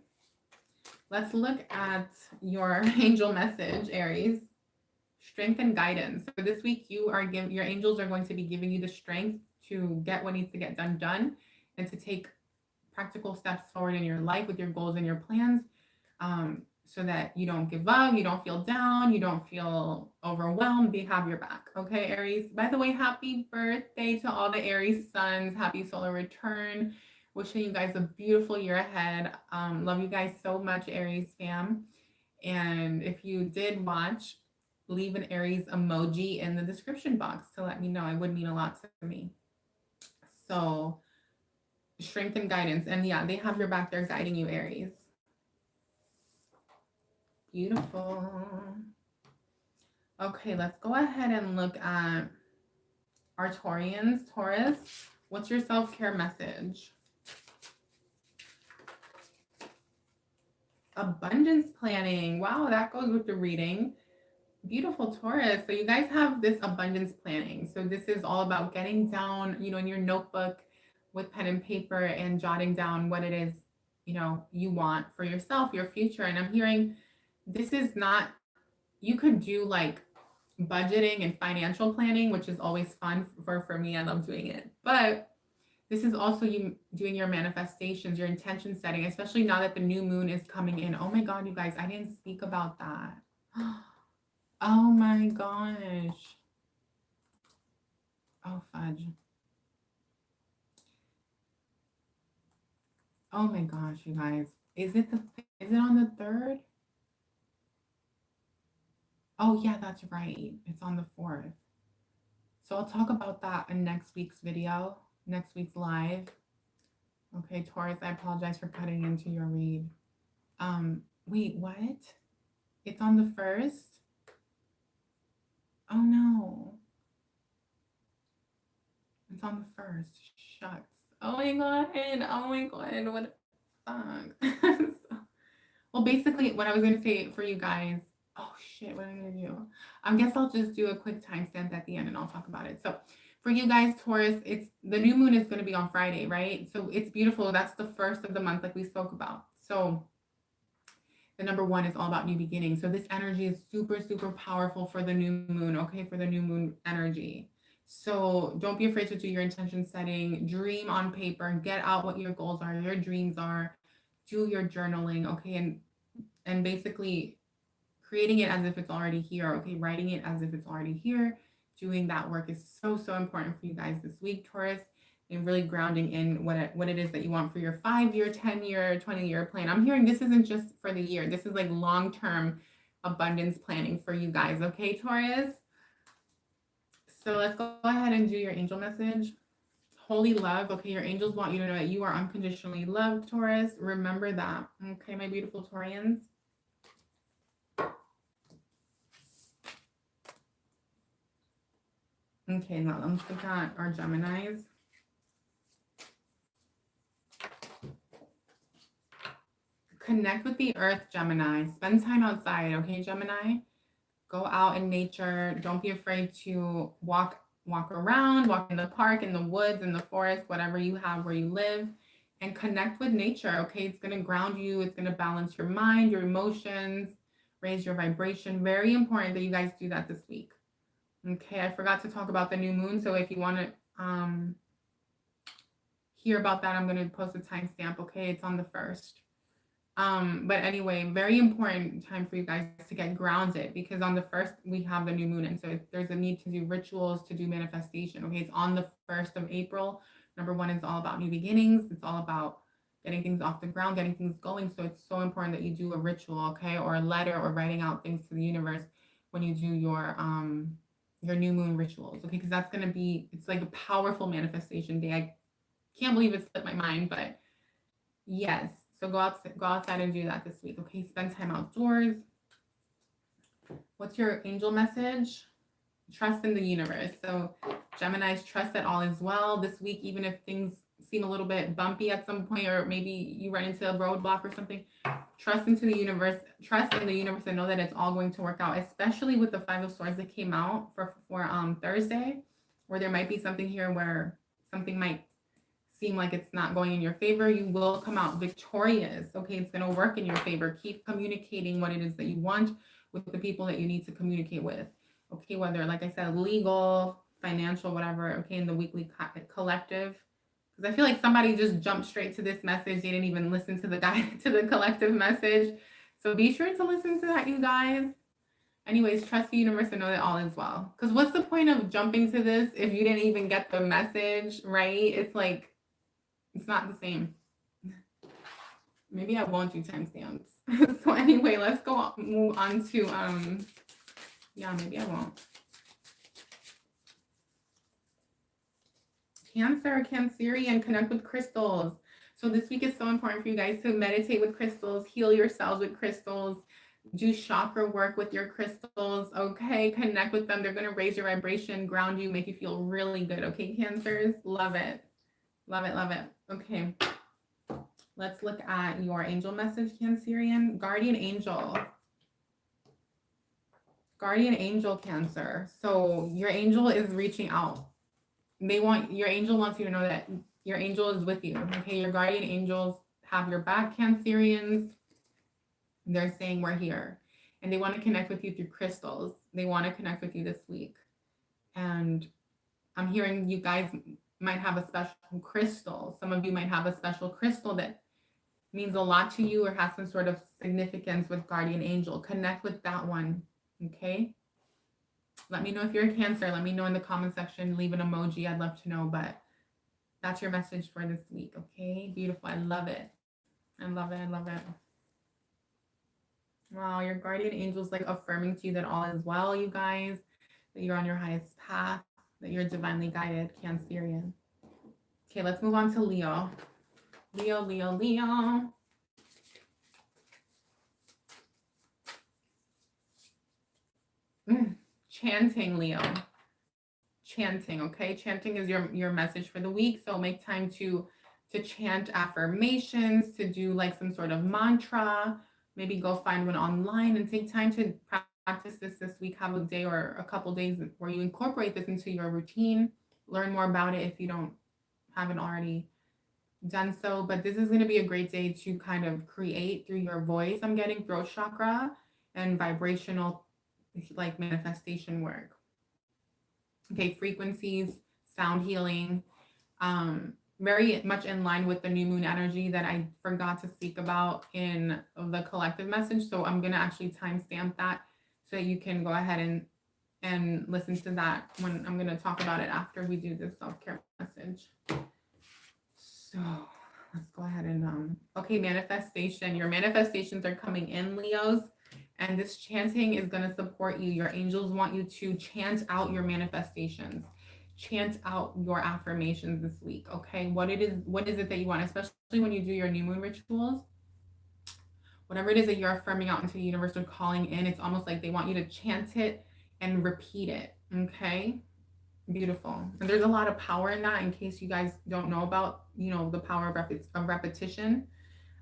let's look at your angel message, Aries. Strength and guidance. So this week your angels are going to be giving you the strength to get what needs to get done and to take practical steps forward in your life with your goals and your plans, so that you don't give up, you don't feel down, you don't feel overwhelmed. They have your back. Okay, Aries. By the way, happy birthday to all the Aries sons. Happy solar return. Wishing you guys a beautiful year ahead. Love you guys so much, Aries fam. And if you did watch, leave an Aries emoji in the description box to let me know. It would mean a lot to me. So, strength and guidance. And yeah, they have your back. They're guiding you, Aries. Beautiful. Okay, let's go ahead and look at our Taurians. Taurus, what's your self-care message? Abundance planning. Wow, that goes with the reading. Beautiful, Taurus. So you guys have this abundance planning. So this is all about getting down, in your notebook with pen and paper and jotting down what it is, you want for yourself, your future. And I'm hearing this is not, you could do like budgeting and financial planning, which is always fun for me. I love doing it. But this is also you doing your manifestations, your intention setting, especially now that the new moon is coming in. Oh my God, you guys, I didn't speak about that. Oh my gosh. Oh fudge. Oh my gosh, you guys. Is it on the 3rd? Oh yeah, that's right. It's on the 4th. So I'll talk about that in next week's video, next week's live. Okay, Taurus, I apologize for cutting into your read. Wait, what? It's on the 1st? Oh no. It's on the 1st. Shucks. Oh my God. Oh my God. What fuck? Well, basically what I was gonna say for you guys. Oh shit, what am I gonna do? I guess I'll just do a quick timestamp at the end and I'll talk about it. So for you guys, Taurus, it's the new moon is going to be on Friday, right? So it's beautiful. That's the 1st of the month, like we spoke about. So the number 1 is all about new beginnings. So this energy is super, super powerful for the new moon, okay? For the new moon energy. So don't be afraid to do your intention setting, dream on paper, get out what your goals are, your dreams are, do your journaling, okay? And basically creating it as if it's already here, okay? Writing it as if it's already here. Doing that work is so, so important for you guys this week, Taurus, and really grounding in what it is that you want for your 5-year, 10-year, 20-year plan. I'm hearing this isn't just for the year. This is like long-term abundance planning for you guys, okay, Taurus? So let's go ahead and do your angel message. Holy love. Okay, your angels want you to know that you are unconditionally loved, Taurus. Remember that. Okay, my beautiful Taurians. Okay, now let's look at our Geminis. Connect with the earth, Gemini. Spend time outside, okay, Gemini? Go out in nature. Don't be afraid to walk around, walk in the park, in the woods, in the forest, whatever you have where you live, and connect with nature, okay? It's going to ground you. It's going to balance your mind, your emotions, raise your vibration. Very important that you guys do that this week. Okay, I forgot to talk about the new moon. So if you want to hear about that, I'm going to post a timestamp. Okay, it's on the 1st. But anyway, very important time for you guys to get grounded, because on the 1st we have the new moon, and so there's a need to do rituals, to do manifestation. Okay, it's on the 1st of April. Number 1 is all about new beginnings. It's all about getting things off the ground, getting things going. So it's so important that you do a ritual, okay, or a letter, or writing out things to the universe when you do your new moon rituals, okay? Because that's going to be, it's like a powerful manifestation day. I can't believe it slipped my mind, but yes. So go outside and do that this week, okay? Spend time outdoors. What's your angel message? Trust in the universe. So Geminis, trust that all is well this week, even if things seem a little bit bumpy at some point, or maybe you run into a roadblock or something. Trust into the universe. Trust in the universe and know that it's all going to work out, especially with the 5 of Swords that came out for Thursday, where there might be something here where something might seem like it's not going in your favor. You will come out victorious, okay? It's going to work in your favor. Keep communicating what it is that you want with the people that you need to communicate with, okay? Whether, like I said, legal, financial, whatever, okay? In the weekly collective because I feel like somebody just jumped straight to this message. They didn't even listen to the to the collective message. So be sure to listen to that, you guys. Anyways, trust the universe and know that all is well. Because what's the point of jumping to this if you didn't even get the message, right? It's like, it's not the same. Maybe I won't do timestamps. So anyway, let's move on to, yeah, maybe I won't. Cancer, Cancerian, connect with crystals. So this week is so important for you guys to meditate with crystals, heal yourselves with crystals, do chakra work with your crystals, okay? Connect with them. They're going to raise your vibration, ground you, make you feel really good, okay, Cancers? Love it. Love it, love it. Okay. Let's look at your angel message, Cancerian. Guardian angel. Guardian angel, Cancer. So your angel is reaching out. Your angel wants you to know that your angel is with you, okay? Your guardian angels have your back, Cancerians. They're saying we're here. And they want to connect with you through crystals. They want to connect with you this week. And I'm hearing you guys might have a special crystal. Some of you might have a special crystal that means a lot to you or has some sort of significance with guardian angel. Connect with that one, okay? Let me know if you're a Cancer. Let me know in the comment section. Leave an emoji. I'd love to know, but that's your message for this week, okay? Beautiful. I love it. I love it. I love it. Wow, your guardian angel's like affirming to you that all is well, you guys, that you're on your highest path, that you're divinely guided, Cancerian. Okay, let's move on to Leo. Leo, Leo, Leo. Chanting, Leo. Chanting, okay? Chanting is your message for the week. So make time to chant affirmations, to do like some sort of mantra. Maybe go find one online and take time to practice this week. Have a day or a couple days where you incorporate this into your routine. Learn more about it if you haven't already done so. But this is going to be a great day to kind of create through your voice. I'm getting throat chakra and vibrational like manifestation work. Okay, frequencies, sound healing, very much in line with the new moon energy that I forgot to speak about in the collective message. So I'm going to actually timestamp that so that you can go ahead and listen to that when I'm going to talk about it after we do this self-care message. So let's go ahead and, okay, manifestation. Your manifestations are coming in, Leos. And this chanting is going to support you. Your angels want you to chant out your manifestations. Chant out your affirmations this week, okay? What is it that you want, especially when you do your new moon rituals? Whatever it is that you're affirming out into the universe or calling in, it's almost like they want you to chant it and repeat it, okay? Beautiful. And there's a lot of power in that, in case you guys don't know about, the power of repetition.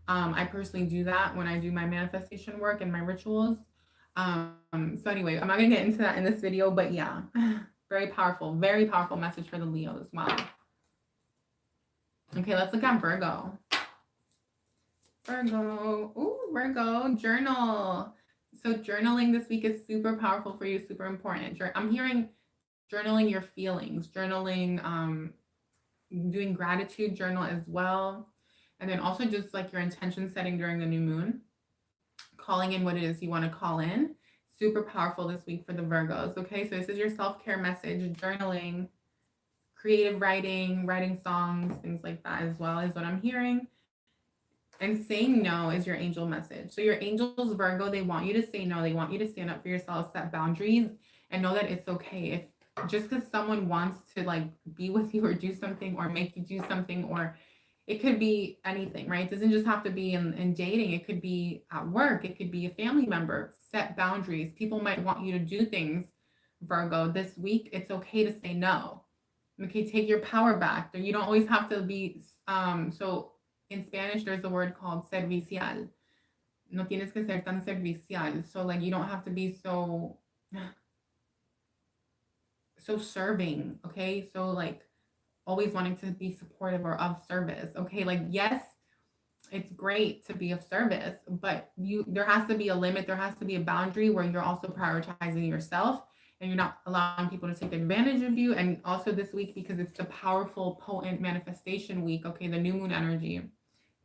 I personally do that when I do my manifestation work and my rituals. So anyway, I'm not gonna get into that in this video, but yeah, very powerful message for the Leos. Wow. Okay, let's look at Virgo. Virgo, ooh, Virgo, journal. So journaling this week is super powerful for you, super important. I'm hearing journaling your feelings, journaling, doing gratitude journal as well. And then also just like your intention setting during the new moon, calling in what it is you want to call in. Super powerful this week for the Virgos. Okay, so this is your self-care message, journaling, creative writing songs, things like that as well is what I'm hearing. And saying no is your angel message. So your angels, Virgo, they want you to say no. They want you to stand up for yourself, set boundaries, and know that it's okay. If just because someone wants to like be with you or do something or make you do something, or it could be anything, right? It doesn't just have to be in dating. It could be at work. It could be a family member. Set boundaries. People might want you to do things, Virgo. This week, it's okay to say no. Okay, take your power back. You don't always have to be, so in Spanish, there's a word called servicial. No tienes que ser tan servicial. So like, you don't have to be so serving, okay? So like, always wanting to be supportive or of service, okay? Like, yes, it's great to be of service, but there has to be a limit. There has to be a boundary where you're also prioritizing yourself and you're not allowing people to take advantage of you. And also this week, because it's the powerful, potent manifestation week, okay, the new moon energy,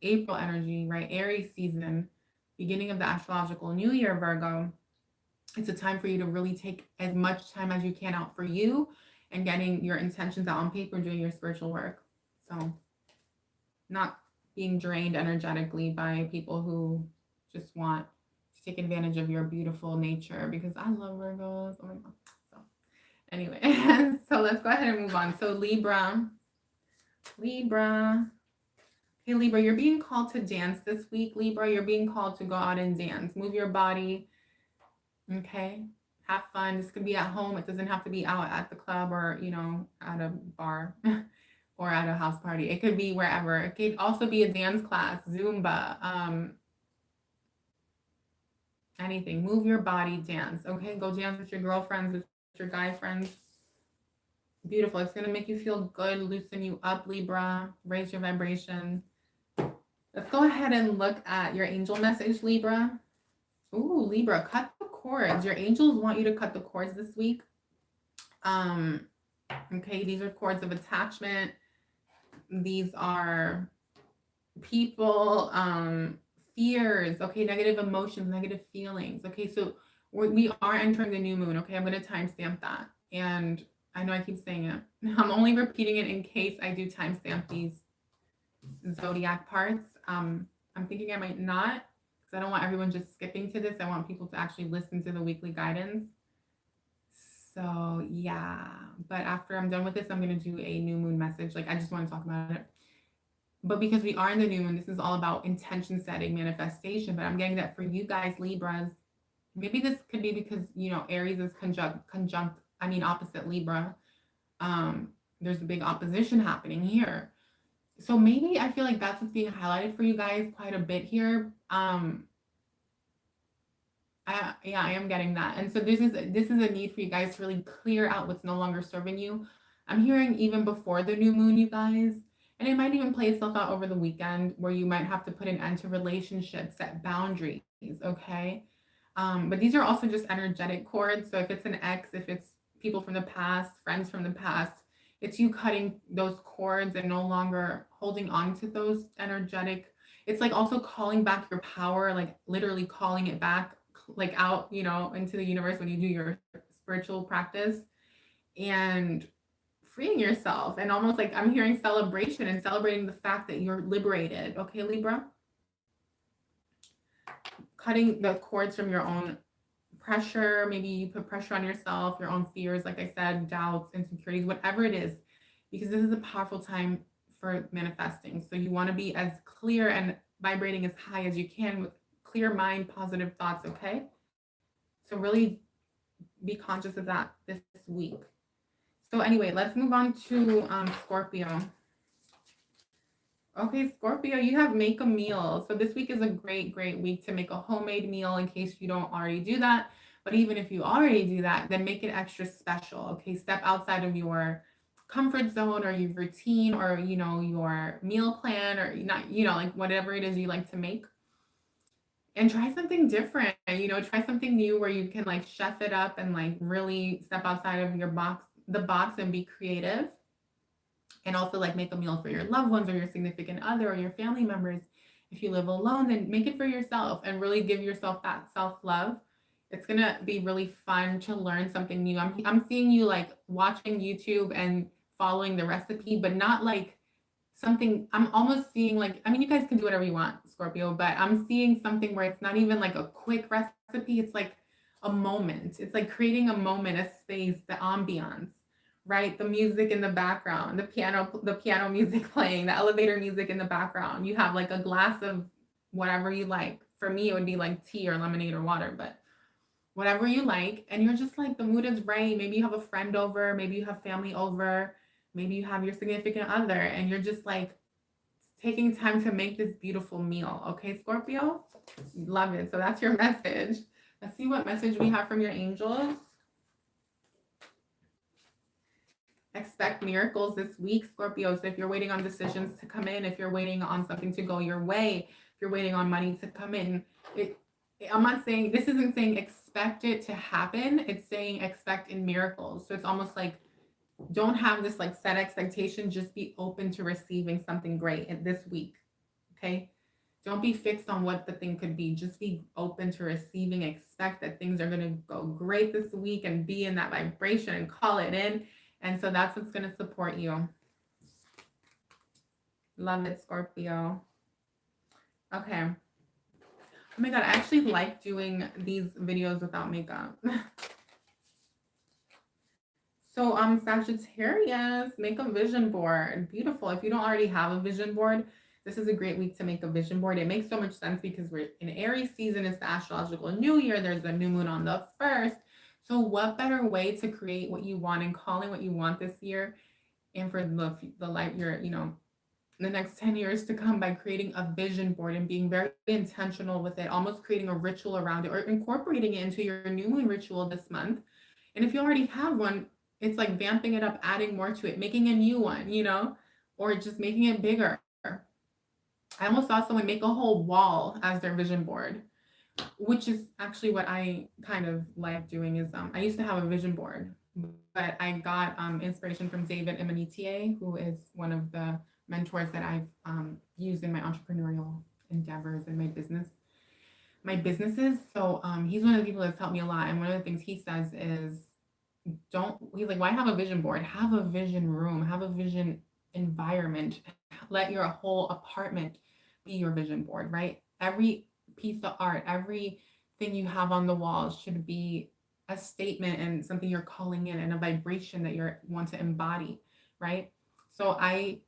April energy, right? Aries season, beginning of the astrological new year, Virgo. It's a time for you to really take as much time as you can out for you and getting your intentions out on paper and doing your spiritual work. So, not being drained energetically by people who just want to take advantage of your beautiful nature, because I love Virgos. Oh my God. So, anyway, so let's go ahead and move on. So, Libra. Okay, Libra, you're being called to dance this week, Libra. You're being called to go out and dance. Move your body, okay? Have fun. This could be at home. It doesn't have to be out at the club or, at a bar or at a house party. It could be wherever. It could also be a dance class, Zumba, anything. Move your body, dance, okay? Go dance with your girlfriends, with your guy friends. Beautiful. It's going to make you feel good, loosen you up, Libra, raise your vibration. Let's go ahead and look at your angel message, Libra. Ooh, Libra, cut the cords. Your angels want you to cut the cords this week. Okay, these are cords of attachment. These are people, fears, okay, negative emotions, negative feelings. Okay, so we are entering the new moon. Okay, I'm going to timestamp that. And I know I keep saying it. I'm only repeating it in case I do timestamp these Zodiac parts. I'm thinking I might not, because I don't want everyone just skipping to this. I want people to actually listen to the weekly guidance. So yeah, but after I'm done with this, I'm going to do a new moon message. Like, I just want to talk about it. But because we are in the new moon, this is all about intention setting, manifestation. But I'm getting that for you guys, Libras. Maybe this could be because, Aries is opposite Libra. There's a big opposition happening here. So maybe I feel like that's what's being highlighted for you guys quite a bit here. I am getting that. And so this is a need for you guys to really clear out what's no longer serving you. I'm hearing even before the new moon, you guys, and it might even play itself out over the weekend where you might have to put an end to relationships, set boundaries, okay? But these are also just energetic cords. So if it's an ex, if it's people from the past, friends from the past, it's you cutting those cords and no longer holding on to those energetic. It's like also calling back your power, like literally calling it back, like out, into the universe when you do your spiritual practice, and freeing yourself. And almost like I'm hearing celebration and celebrating the fact that you're liberated. Okay, Libra? Cutting the cords from your own pressure. Maybe you put pressure on yourself, your own fears, like I said, doubts, insecurities, whatever it is, because this is a powerful time for manifesting. So you want to be as clear and vibrating as high as you can with clear mind, positive thoughts, okay? So really be conscious of that this week. So anyway, let's move on to Scorpio. Okay, Scorpio, you have make a meal. So this week is a great week to make a homemade meal in case you don't already do that. But even if you already do that, then make it extra special. Okay, step outside of your comfort zone or your routine or, your meal plan or not, like whatever it is you like to make. And try something different, try something new where you can like chef it up and like really step outside of the box and be creative. And also like make a meal for your loved ones or your significant other or your family members. If you live alone, then make it for yourself and really give yourself that self-love. It's going to be really fun to learn something new. I'm seeing you like watching YouTube and following the recipe, but not like something. I'm almost seeing like, you guys can do whatever you want, Scorpio, but I'm seeing something where it's not even like a quick recipe. It's like a moment. It's like creating a moment, a space, the ambiance, right? The music in the background, the piano music playing, the elevator music in the background. You have like a glass of whatever you like. For me, it would be like tea or lemonade or water, but whatever you like. And you're just like, the mood is right. Maybe you have a friend over, maybe you have family over, maybe you have your significant other, and you're just like taking time to make this beautiful meal. Okay, Scorpio? Love it. So that's your message. Let's see what message we have from your angels. Expect miracles this week, Scorpio. So if you're waiting on decisions to come in, if you're waiting on something to go your way, if you're waiting on money to come in, I'm not saying, this isn't saying expect it to happen. It's saying expect in miracles. So it's almost like, don't have this like set expectation. Just be open to receiving something great in this week. Okay. Don't be fixed on what the thing could be. Just be open to receiving. Expect that things are going to go great this week and be in that vibration and call it in. And so that's what's going to support you. Love it, Scorpio. Okay. Oh my God, I actually like doing these videos without makeup. So Sagittarius, make a vision board. Beautiful. If you don't already have a vision board, this is a great week to make a vision board. It makes so much sense because we're in Aries season. It's the astrological new year. There's a new moon on the 1st. So what better way to create what you want and calling what you want this year and for the life you're, the next 10 years to come, by creating a vision board and being very intentional with it, almost creating a ritual around it or incorporating it into your new moon ritual this month. And if you already have one, it's like vamping it up, adding more to it, making a new one, or just making it bigger. I almost saw someone make a whole wall as their vision board, which is actually what I kind of like doing. Is I used to have a vision board, but I got inspiration from David Emanitier, who is one of the mentors that I've used in my entrepreneurial endeavors and my businesses. So he's one of the people that's helped me a lot. And one of the things he says is, he's like, why have a vision board? Have a vision room, have a vision environment. Let your whole apartment be your vision board, right? Every piece of art, everything you have on the walls should be a statement and something you're calling in and a vibration that you want to embody, right? So I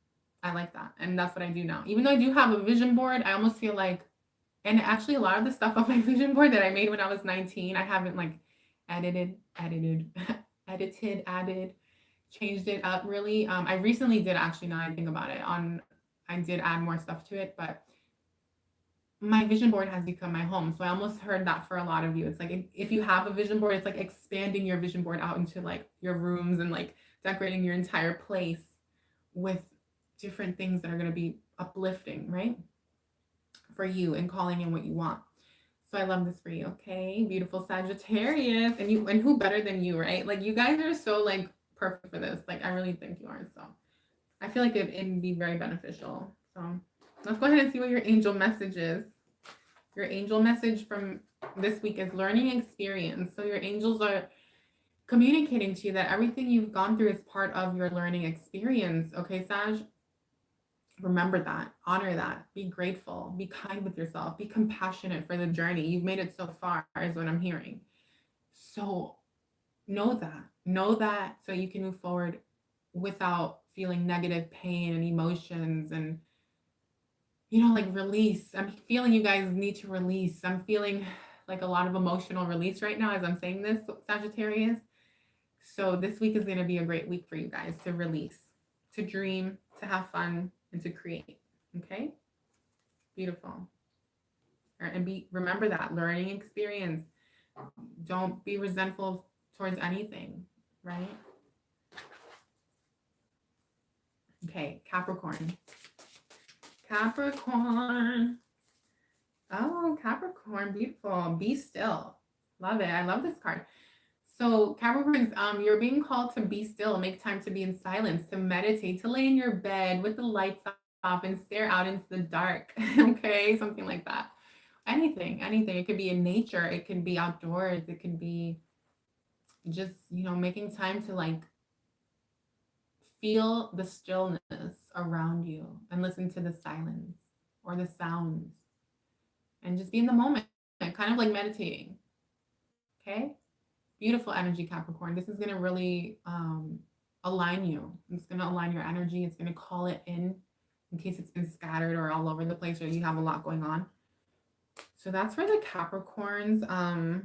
like that. And that's what I do now. Even though I do have a vision board, I almost feel like, and actually a lot of the stuff on my vision board that I made when I was 19, I haven't like added, changed it up really. I recently did, actually, now I think about it, I did add more stuff to it, but my vision board has become my home. So I almost heard that for a lot of you. It's like, if you have a vision board, it's like expanding your vision board out into like your rooms and like decorating your entire place with different things that are going to be uplifting, right? For you and calling in what you want. So I love this for you. Okay, beautiful Sagittarius. And who better than you, right? Like, you guys are so like perfect for this. Like, I really think you are. So I feel like it'd be very beneficial. So let's go ahead and see what your angel message is. Your angel message from this week is learning experience. So your angels are communicating to you that everything you've gone through is part of your learning experience. Okay, Sag? Remember that, honor that, be grateful, be kind with yourself, be compassionate for the journey. You've made it so far, is what I'm hearing. So know that so you can move forward without feeling negative pain and emotions and, like, release. I'm feeling you guys need to release. I'm feeling like a lot of emotional release right now as I'm saying this, Sagittarius. So this week is going to be a great week for you guys to release, to dream, to have fun, and to create. Okay, beautiful. And remember that learning experience. Don't be resentful towards anything, right? Okay, Capricorn. Oh, Capricorn, beautiful. Be still. Love it. I love this card. So Capricorns, you're being called to be still, make time to be in silence, to meditate, to lay in your bed with the lights off and stare out into the dark. Okay, something like that. Anything. It could be in nature. It could be outdoors. It could be just, making time to like feel the stillness around you and listen to the silence or the sounds and just be in the moment, kind of like meditating. Okay. Beautiful energy, Capricorn. This is going to really align you. It's going to align your energy. It's going to call it in case it's been scattered or all over the place or you have a lot going on. So that's for the Capricorns.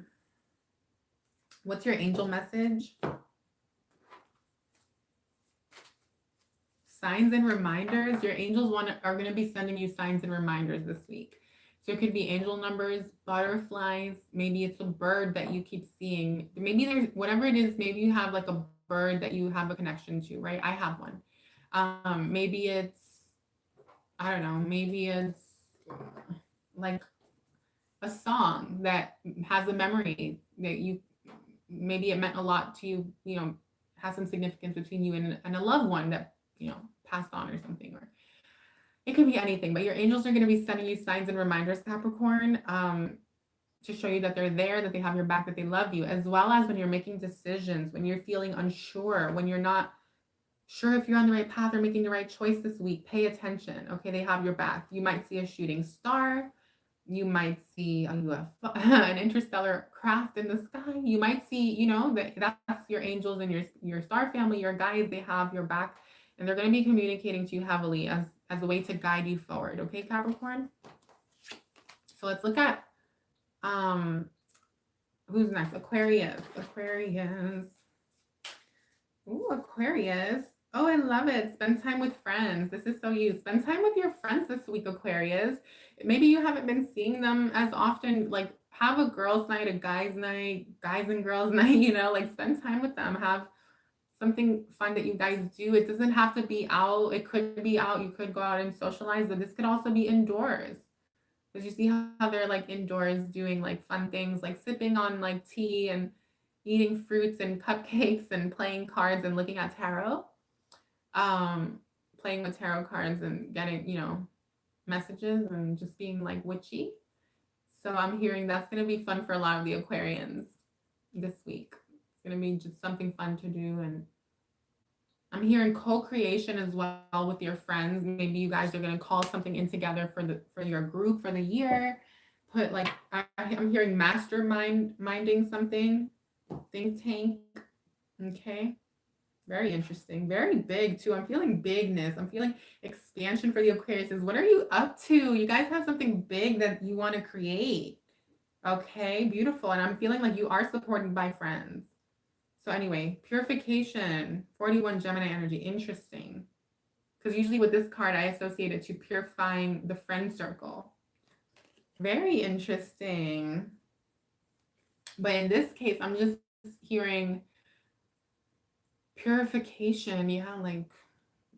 What's your angel message? Signs and reminders. Your angels are going to be sending you signs and reminders this week. So it could be angel numbers, butterflies. Maybe it's a bird that you keep seeing. Maybe there's, whatever it is, maybe you have like a bird that you have a connection to, right? I have one. Maybe it's, I don't know, maybe it's like a song that has a memory that you, maybe it meant a lot to you, you know, has some significance between you and a loved one that, you know, passed on or something, or it could be anything, but your angels are going to be sending you signs and reminders, Capricorn, to show you that they're there, that they have your back, that they love you, as well as when you're making decisions, when you're feeling unsure, when you're not sure if you're on the right path or making the right choice this week, pay attention. Okay, they have your back. You might see a shooting star. You might see a UFO, an interstellar craft in the sky. You might see, you know, that's your angels and your star family, your guides. They have your back, and they're going to be communicating to you heavily as a way to guide you forward. Okay, Capricorn. So let's look at who's next. Aquarius. Ooh, Aquarius. Oh, I love it. Spend time with friends. This is so you. Spend time with your friends this week, Aquarius. Maybe you haven't been seeing them as often. Like, have a girls' night, a guys' night, guys and girls' night, you know, like spend time with them. Have something fun that you guys do. It doesn't have to be out. It could be out. You could go out and socialize, but this could also be indoors. Because you see how they're like indoors doing like fun things, like sipping on like tea and eating fruits and cupcakes and playing cards and looking at tarot. Playing with tarot cards and getting, you know, messages and just being like witchy. So I'm hearing that's going to be fun for a lot of the Aquarians this week. It's going to be just something fun to do. And I'm hearing co-creation as well with your friends. Maybe you guys are going to call something in together for your group for the year. Put like, I'm hearing minding something, think tank. Okay. Very interesting. Very big too. I'm feeling bigness. I'm feeling expansion for the Aquariuses. What are you up to? You guys have something big that you want to create. Okay, beautiful. And I'm feeling like you are supported by friends. So anyway, purification, 41 Gemini energy. Interesting. Because usually with this card, I associate it to purifying the friend circle. Very interesting. But in this case, I'm just hearing purification. Yeah, like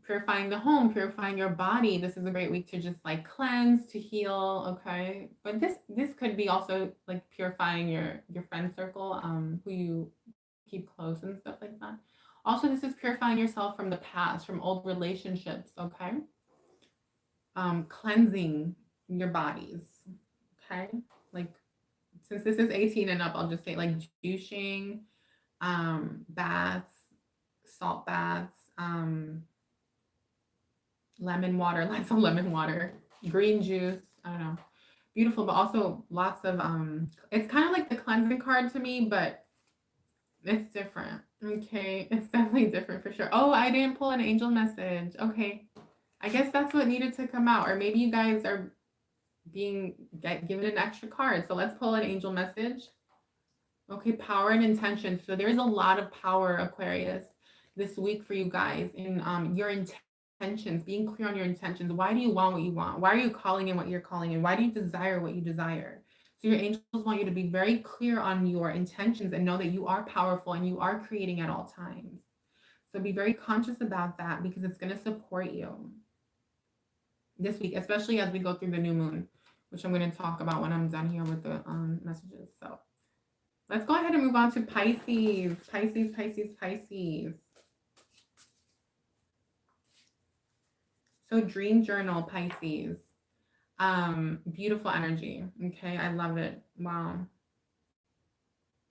purifying the home, purifying your body. This is a great week to just like cleanse, to heal. Okay, but this could be also like purifying your friend circle, who you keep close and stuff like that. Also, this is purifying yourself from the past, from old relationships. Okay, cleansing your bodies. Okay, like since this is 18 and up, I'll just say like douching, baths, salt baths, lemon water, lots of lemon water, green juice. I don't know. Beautiful, but also lots of it's kind of like the cleansing card to me, but it's different. Okay, it's definitely different for sure. Oh, I didn't pull an angel message. Okay. I guess that's what needed to come out, or maybe you guys are being given an extra card. So let's pull an angel message. Okay, power and intention. So there's a lot of power, Aquarius, this week for you guys in your intentions, being clear on your intentions. Why do you want what you want? Why are you calling in what you're calling in? Why do you desire what you desire? So your angels want you to be very clear on your intentions and know that you are powerful and you are creating at all times. So be very conscious about that because it's going to support you this week, especially as we go through the new moon, which I'm going to talk about when I'm done here with the messages. So let's go ahead and move on to Pisces. Pisces. So dream journal, Pisces. Beautiful energy. Okay, I love it. Wow.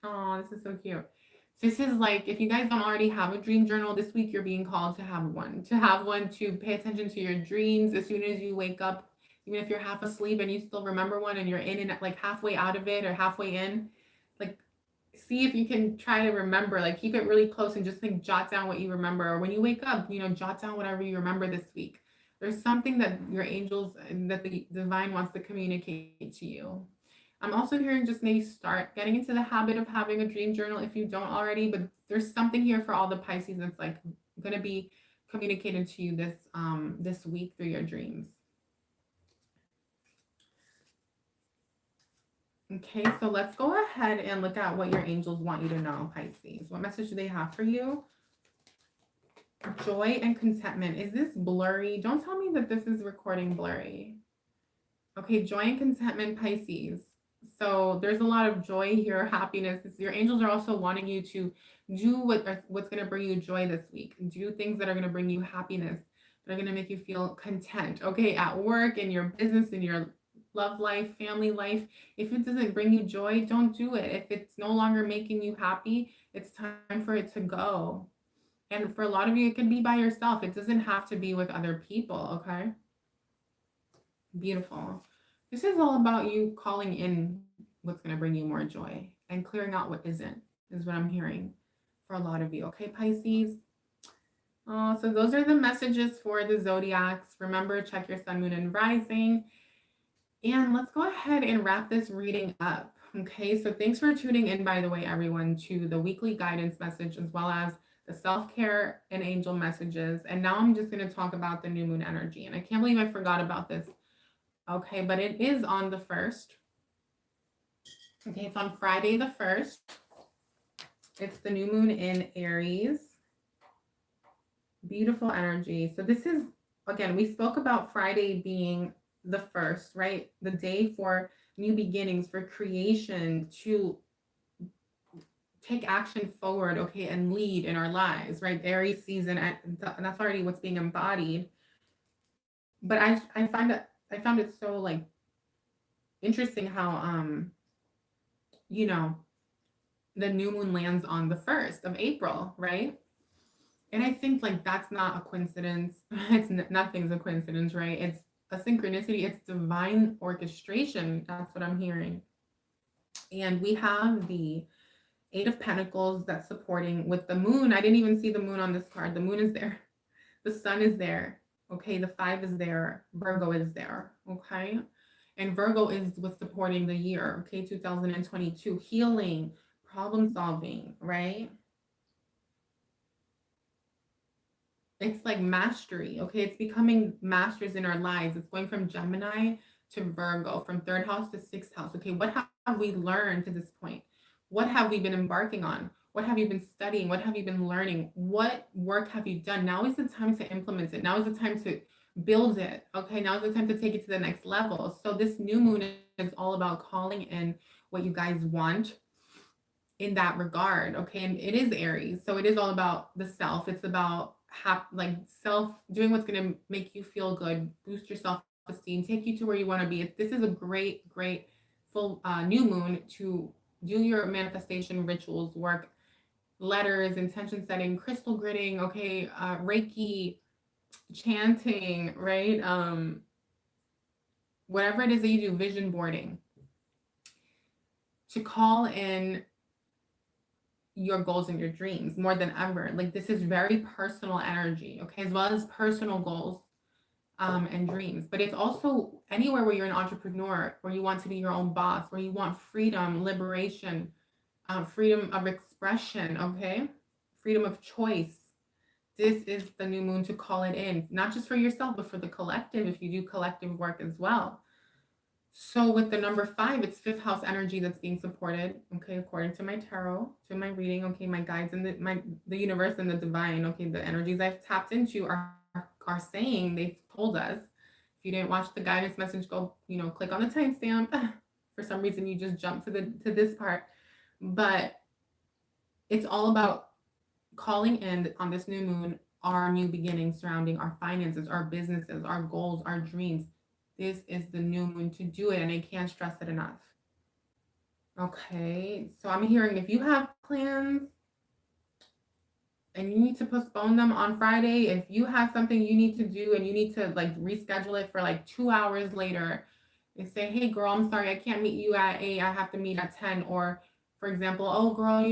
Oh, this is so cute. This is like, if you guys don't already have a dream journal this week, you're being called to have one. To pay attention to your dreams as soon as you wake up, even if you're half asleep and you still remember one and you're in and like halfway out of it or halfway in, like see if you can try to remember, like keep it really close and just like jot down what you remember. Or when you wake up, you know, jot down whatever you remember this week. There's something that your angels and that the divine wants to communicate to you. I'm also hearing just maybe start getting into the habit of having a dream journal if you don't already, but there's something here for all the Pisces that's like going to be communicated to you this week through your dreams. Okay, so let's go ahead and look at what your angels want you to know, Pisces. What message do they have for you? Joy and contentment. Is this blurry? Don't tell me that this is recording blurry. Okay, joy and contentment, Pisces. So there's a lot of joy here, happiness. Your angels are also wanting you to do what's going to bring you joy this week. Do things that are going to bring you happiness, that are going to make you feel content. Okay, at work, in your business, in your love life, family life. If it doesn't bring you joy, don't do it. If it's no longer making you happy, it's time for it to go. And for a lot of you, it can be by yourself. It doesn't have to be with other people. Okay, beautiful. This is all about you calling in what's going to bring you more joy and clearing out what isn't, is what I'm hearing for a lot of you. Okay, Pisces. So those are the messages for the zodiacs. Remember, check your sun, moon, and rising. And let's go ahead and wrap this reading up. Okay, so thanks for tuning in, by the way, everyone, to the weekly guidance message as well as the self care and angel messages. And now I'm just going to talk about the new moon energy. And I can't believe I forgot about this. Okay, but it is on the 1st. Okay, it's on Friday the 1st. It's the new moon in Aries. Beautiful energy. So this is, again, we spoke about Friday being the 1st, right? The day for new beginnings, for creation, to take action forward, okay, and lead in our lives, right? Aries season, and that's already what's being embodied. But I found it so like interesting how you know, the new moon lands on the 1st of April, right? And I think like that's not a coincidence. Nothing's a coincidence, right? It's a synchronicity, it's divine orchestration. That's what I'm hearing. And we have the 8 of Pentacles that's supporting with the moon. I didn't even see the moon on this card. The moon is there. The sun is there. Okay, the 5 is there. Virgo is there. Okay. And Virgo is what's supporting the year. Okay, 2022. Healing, problem solving, right? It's like mastery. Okay, it's becoming masters in our lives. It's going from Gemini to Virgo, from 3rd house to 6th house. Okay, what have we learned to this point? What have we been embarking on? What have you been studying? What have you been learning? What work have you done? Now is the time to implement it. Now is the time to build it. Okay, now is the time to take it to the next level. So this new moon is all about calling in what you guys want in that regard. Okay, and it is Aries, so it is all about the self. It's about like self doing what's going to make you feel good, boost your self-esteem, take you to where you want to be. This is a great full new moon to do your manifestation rituals, work, letters, intention setting, crystal gritting, okay, Reiki, chanting, right? Whatever it is that you do, vision boarding, to call in your goals and your dreams more than ever. Like this is very personal energy, okay, as well as personal goals and dreams. But it's also anywhere where you're an entrepreneur, where you want to be your own boss, where you want freedom, liberation, freedom of expression, okay, freedom of choice. This is the new moon to call it in, not just for yourself, but for the collective, if you do collective work as well. So with the number 5, it's 5th house energy that's being supported, okay, according to my tarot, to my reading, okay, my guides and the universe and the divine, okay, the energies I've tapped into are saying, they've told us. If you didn't watch the guidance message, go, click on the timestamp. For some reason, you just jumped to this part, but it's all about calling in on this new moon our new beginnings surrounding our finances, our businesses, our goals, our dreams. This is the new moon to do it, and I can't stress it enough. Okay, so I'm hearing if you have plans and you need to postpone them on Friday, if you have something you need to do and you need to like reschedule it for like 2 hours later, and say, hey girl, I'm sorry, I can't meet you at 8, I have to meet at 10. Or for example, oh girl,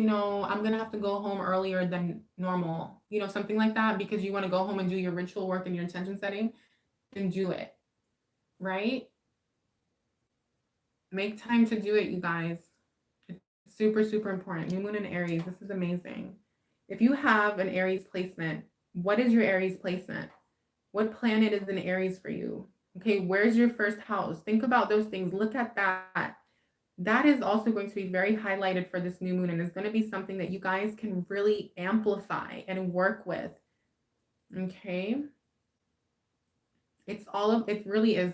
I'm gonna have to go home earlier than normal, something like that, because you want to go home and do your ritual work and your intention setting, then do it. Right? Make time to do it, you guys. It's super important. New moon in Aries. This is amazing. If you have an Aries placement, what is your Aries placement? What planet is in Aries for you? Okay, where's your 1st house? Think about those things. Look at that. That is also going to be very highlighted for this new moon, and is going to be something that you guys can really amplify and work with. Okay? It really is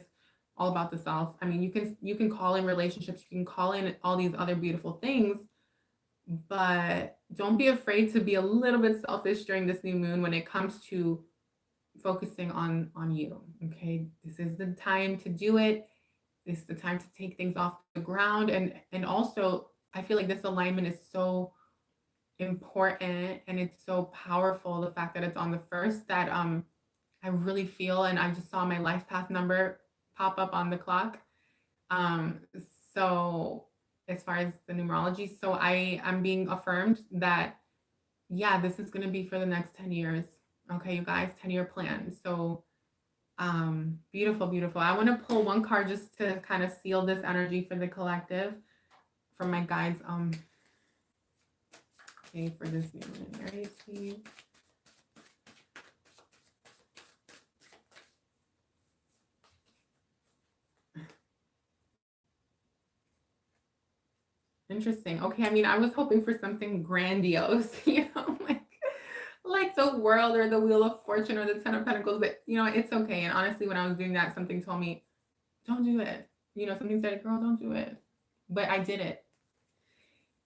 all about the self. I mean, you can call in relationships, you can call in all these other beautiful things, but don't be afraid to be a little bit selfish during this new moon when it comes to focusing on you. Okay, this is the time to do it. This is the time to take things off the ground, and also I feel like this alignment is so important and it's so powerful. The fact that it's on the first, that I really feel, and I just saw my life path number pop up on the clock. Um, so as far as the numerology, so I'm being affirmed that yeah, this is going to be for the next 10 years. Okay, you guys, 10-year plan. So beautiful, beautiful. I want to pull one card just to kind of seal this energy for the collective from my guides. Okay, for this new Moon in Aries, please. Interesting. Okay, I mean, I was hoping for something grandiose, you know, like the world or the Wheel of Fortune or the Ten of Pentacles, but you know, it's okay. And honestly, when I was doing that, something told me, don't do it. You know, something said, girl, don't do it. But I did it.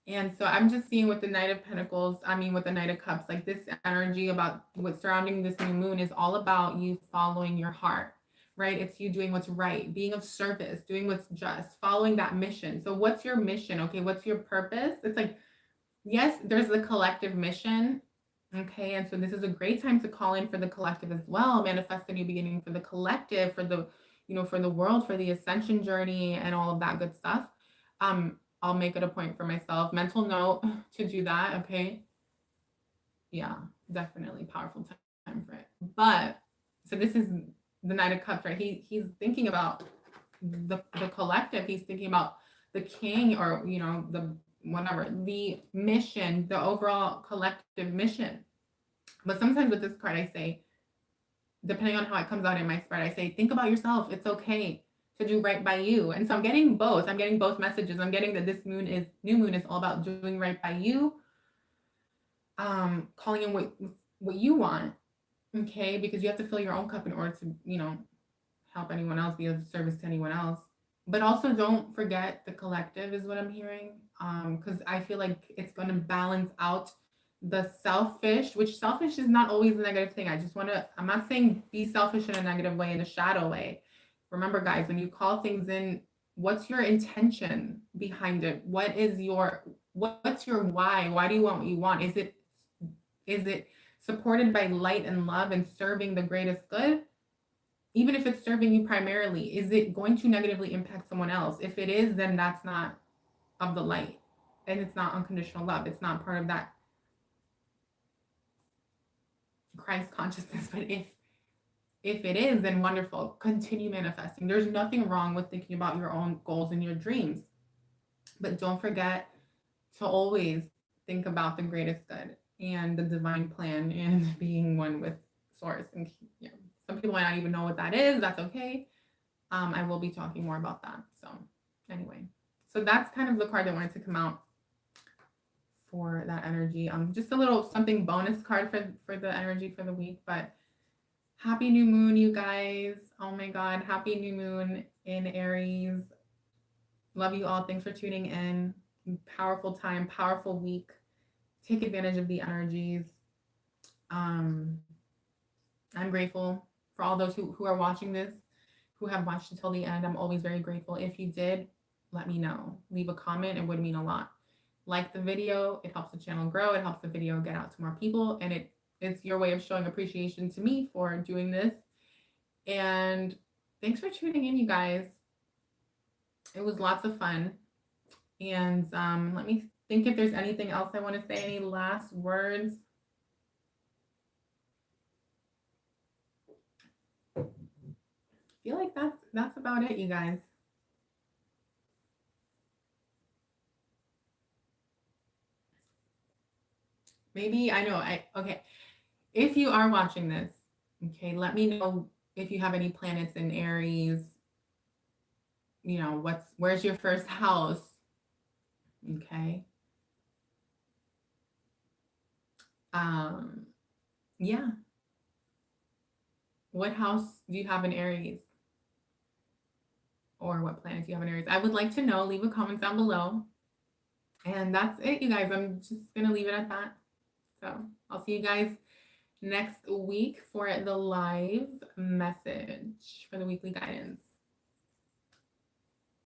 And so I'm just seeing with the Knight of Pentacles, I mean, with the Knight of Cups, like this energy about what's surrounding this new moon is all about you following your heart, right? It's you doing what's right, being of service, doing what's just, following that mission. So what's your mission? Okay, what's your purpose? It's like, yes, there's the collective mission. Okay, and so this is a great time to call in for the collective as well, manifest a new beginning for the collective, for the, you know, for the world, for the ascension journey and all of that good stuff. I'll make it a point for myself. Mental note to do that. Okay. Yeah, definitely powerful time for it. But so this is the Knight of Cups, right? He's thinking about the collective. He's thinking about the king, or you know, the whatever, the mission, the overall collective mission. But sometimes with this card, I say, depending on how it comes out in my spread, I say, think about yourself. It's okay to do right by you. And so I'm getting both. I'm getting both messages. I'm getting that this new moon is all about doing right by you, calling in what you want, okay? Because you have to fill your own cup in order to, you know, help anyone else, be of service to anyone else. But also don't forget the collective is what I'm hearing. Because I feel like it's going to balance out the selfish, which selfish is not always a negative thing. I'm not saying be selfish in a negative way, in a shadow way. Remember, guys, when you call things in, what's your intention behind it? What's your why? Why do you want what you want? Is it supported by light and love and serving the greatest good? Even if it's serving you primarily, is it going to negatively impact someone else? If it is, then that's not of the light, and it's not unconditional love. It's not part of that Christ consciousness. But if it is, then wonderful. Continue manifesting. There's nothing wrong with thinking about your own goals and your dreams, but don't forget to always think about the greatest good and the divine plan and being one with source. And you know, some people might not even know what that is. That's okay. I will be talking more about that. So anyway, so that's kind of the card that wanted to come out for that energy. Just a little something bonus card for the energy for the week. But happy new moon, you guys. Oh my God, happy new moon in Aries. Love you all. Thanks for tuning in. Powerful time, powerful week. Take advantage of the energies. I'm grateful for all those who are watching this, who have watched until the end. I'm always very grateful. If you did, let me know. Leave a comment. It would mean a lot. Like the video. It helps the channel grow. It helps the video get out to more people. And it's your way of showing appreciation to me for doing this. And thanks for tuning in, you guys. It was lots of fun. And let me think if there's anything else I want to say. Any last words? I feel like that's about it, you guys. Maybe okay. If you are watching this, okay, let me know if you have any planets in Aries. You know, where's your first house? Okay. Yeah. What house do you have in Aries? or what planets you have in Aries. I would like to know. Leave a comment down below. And that's it, you guys. I'm just going to leave it at that. So I'll see you guys next week for the live message for the weekly guidance.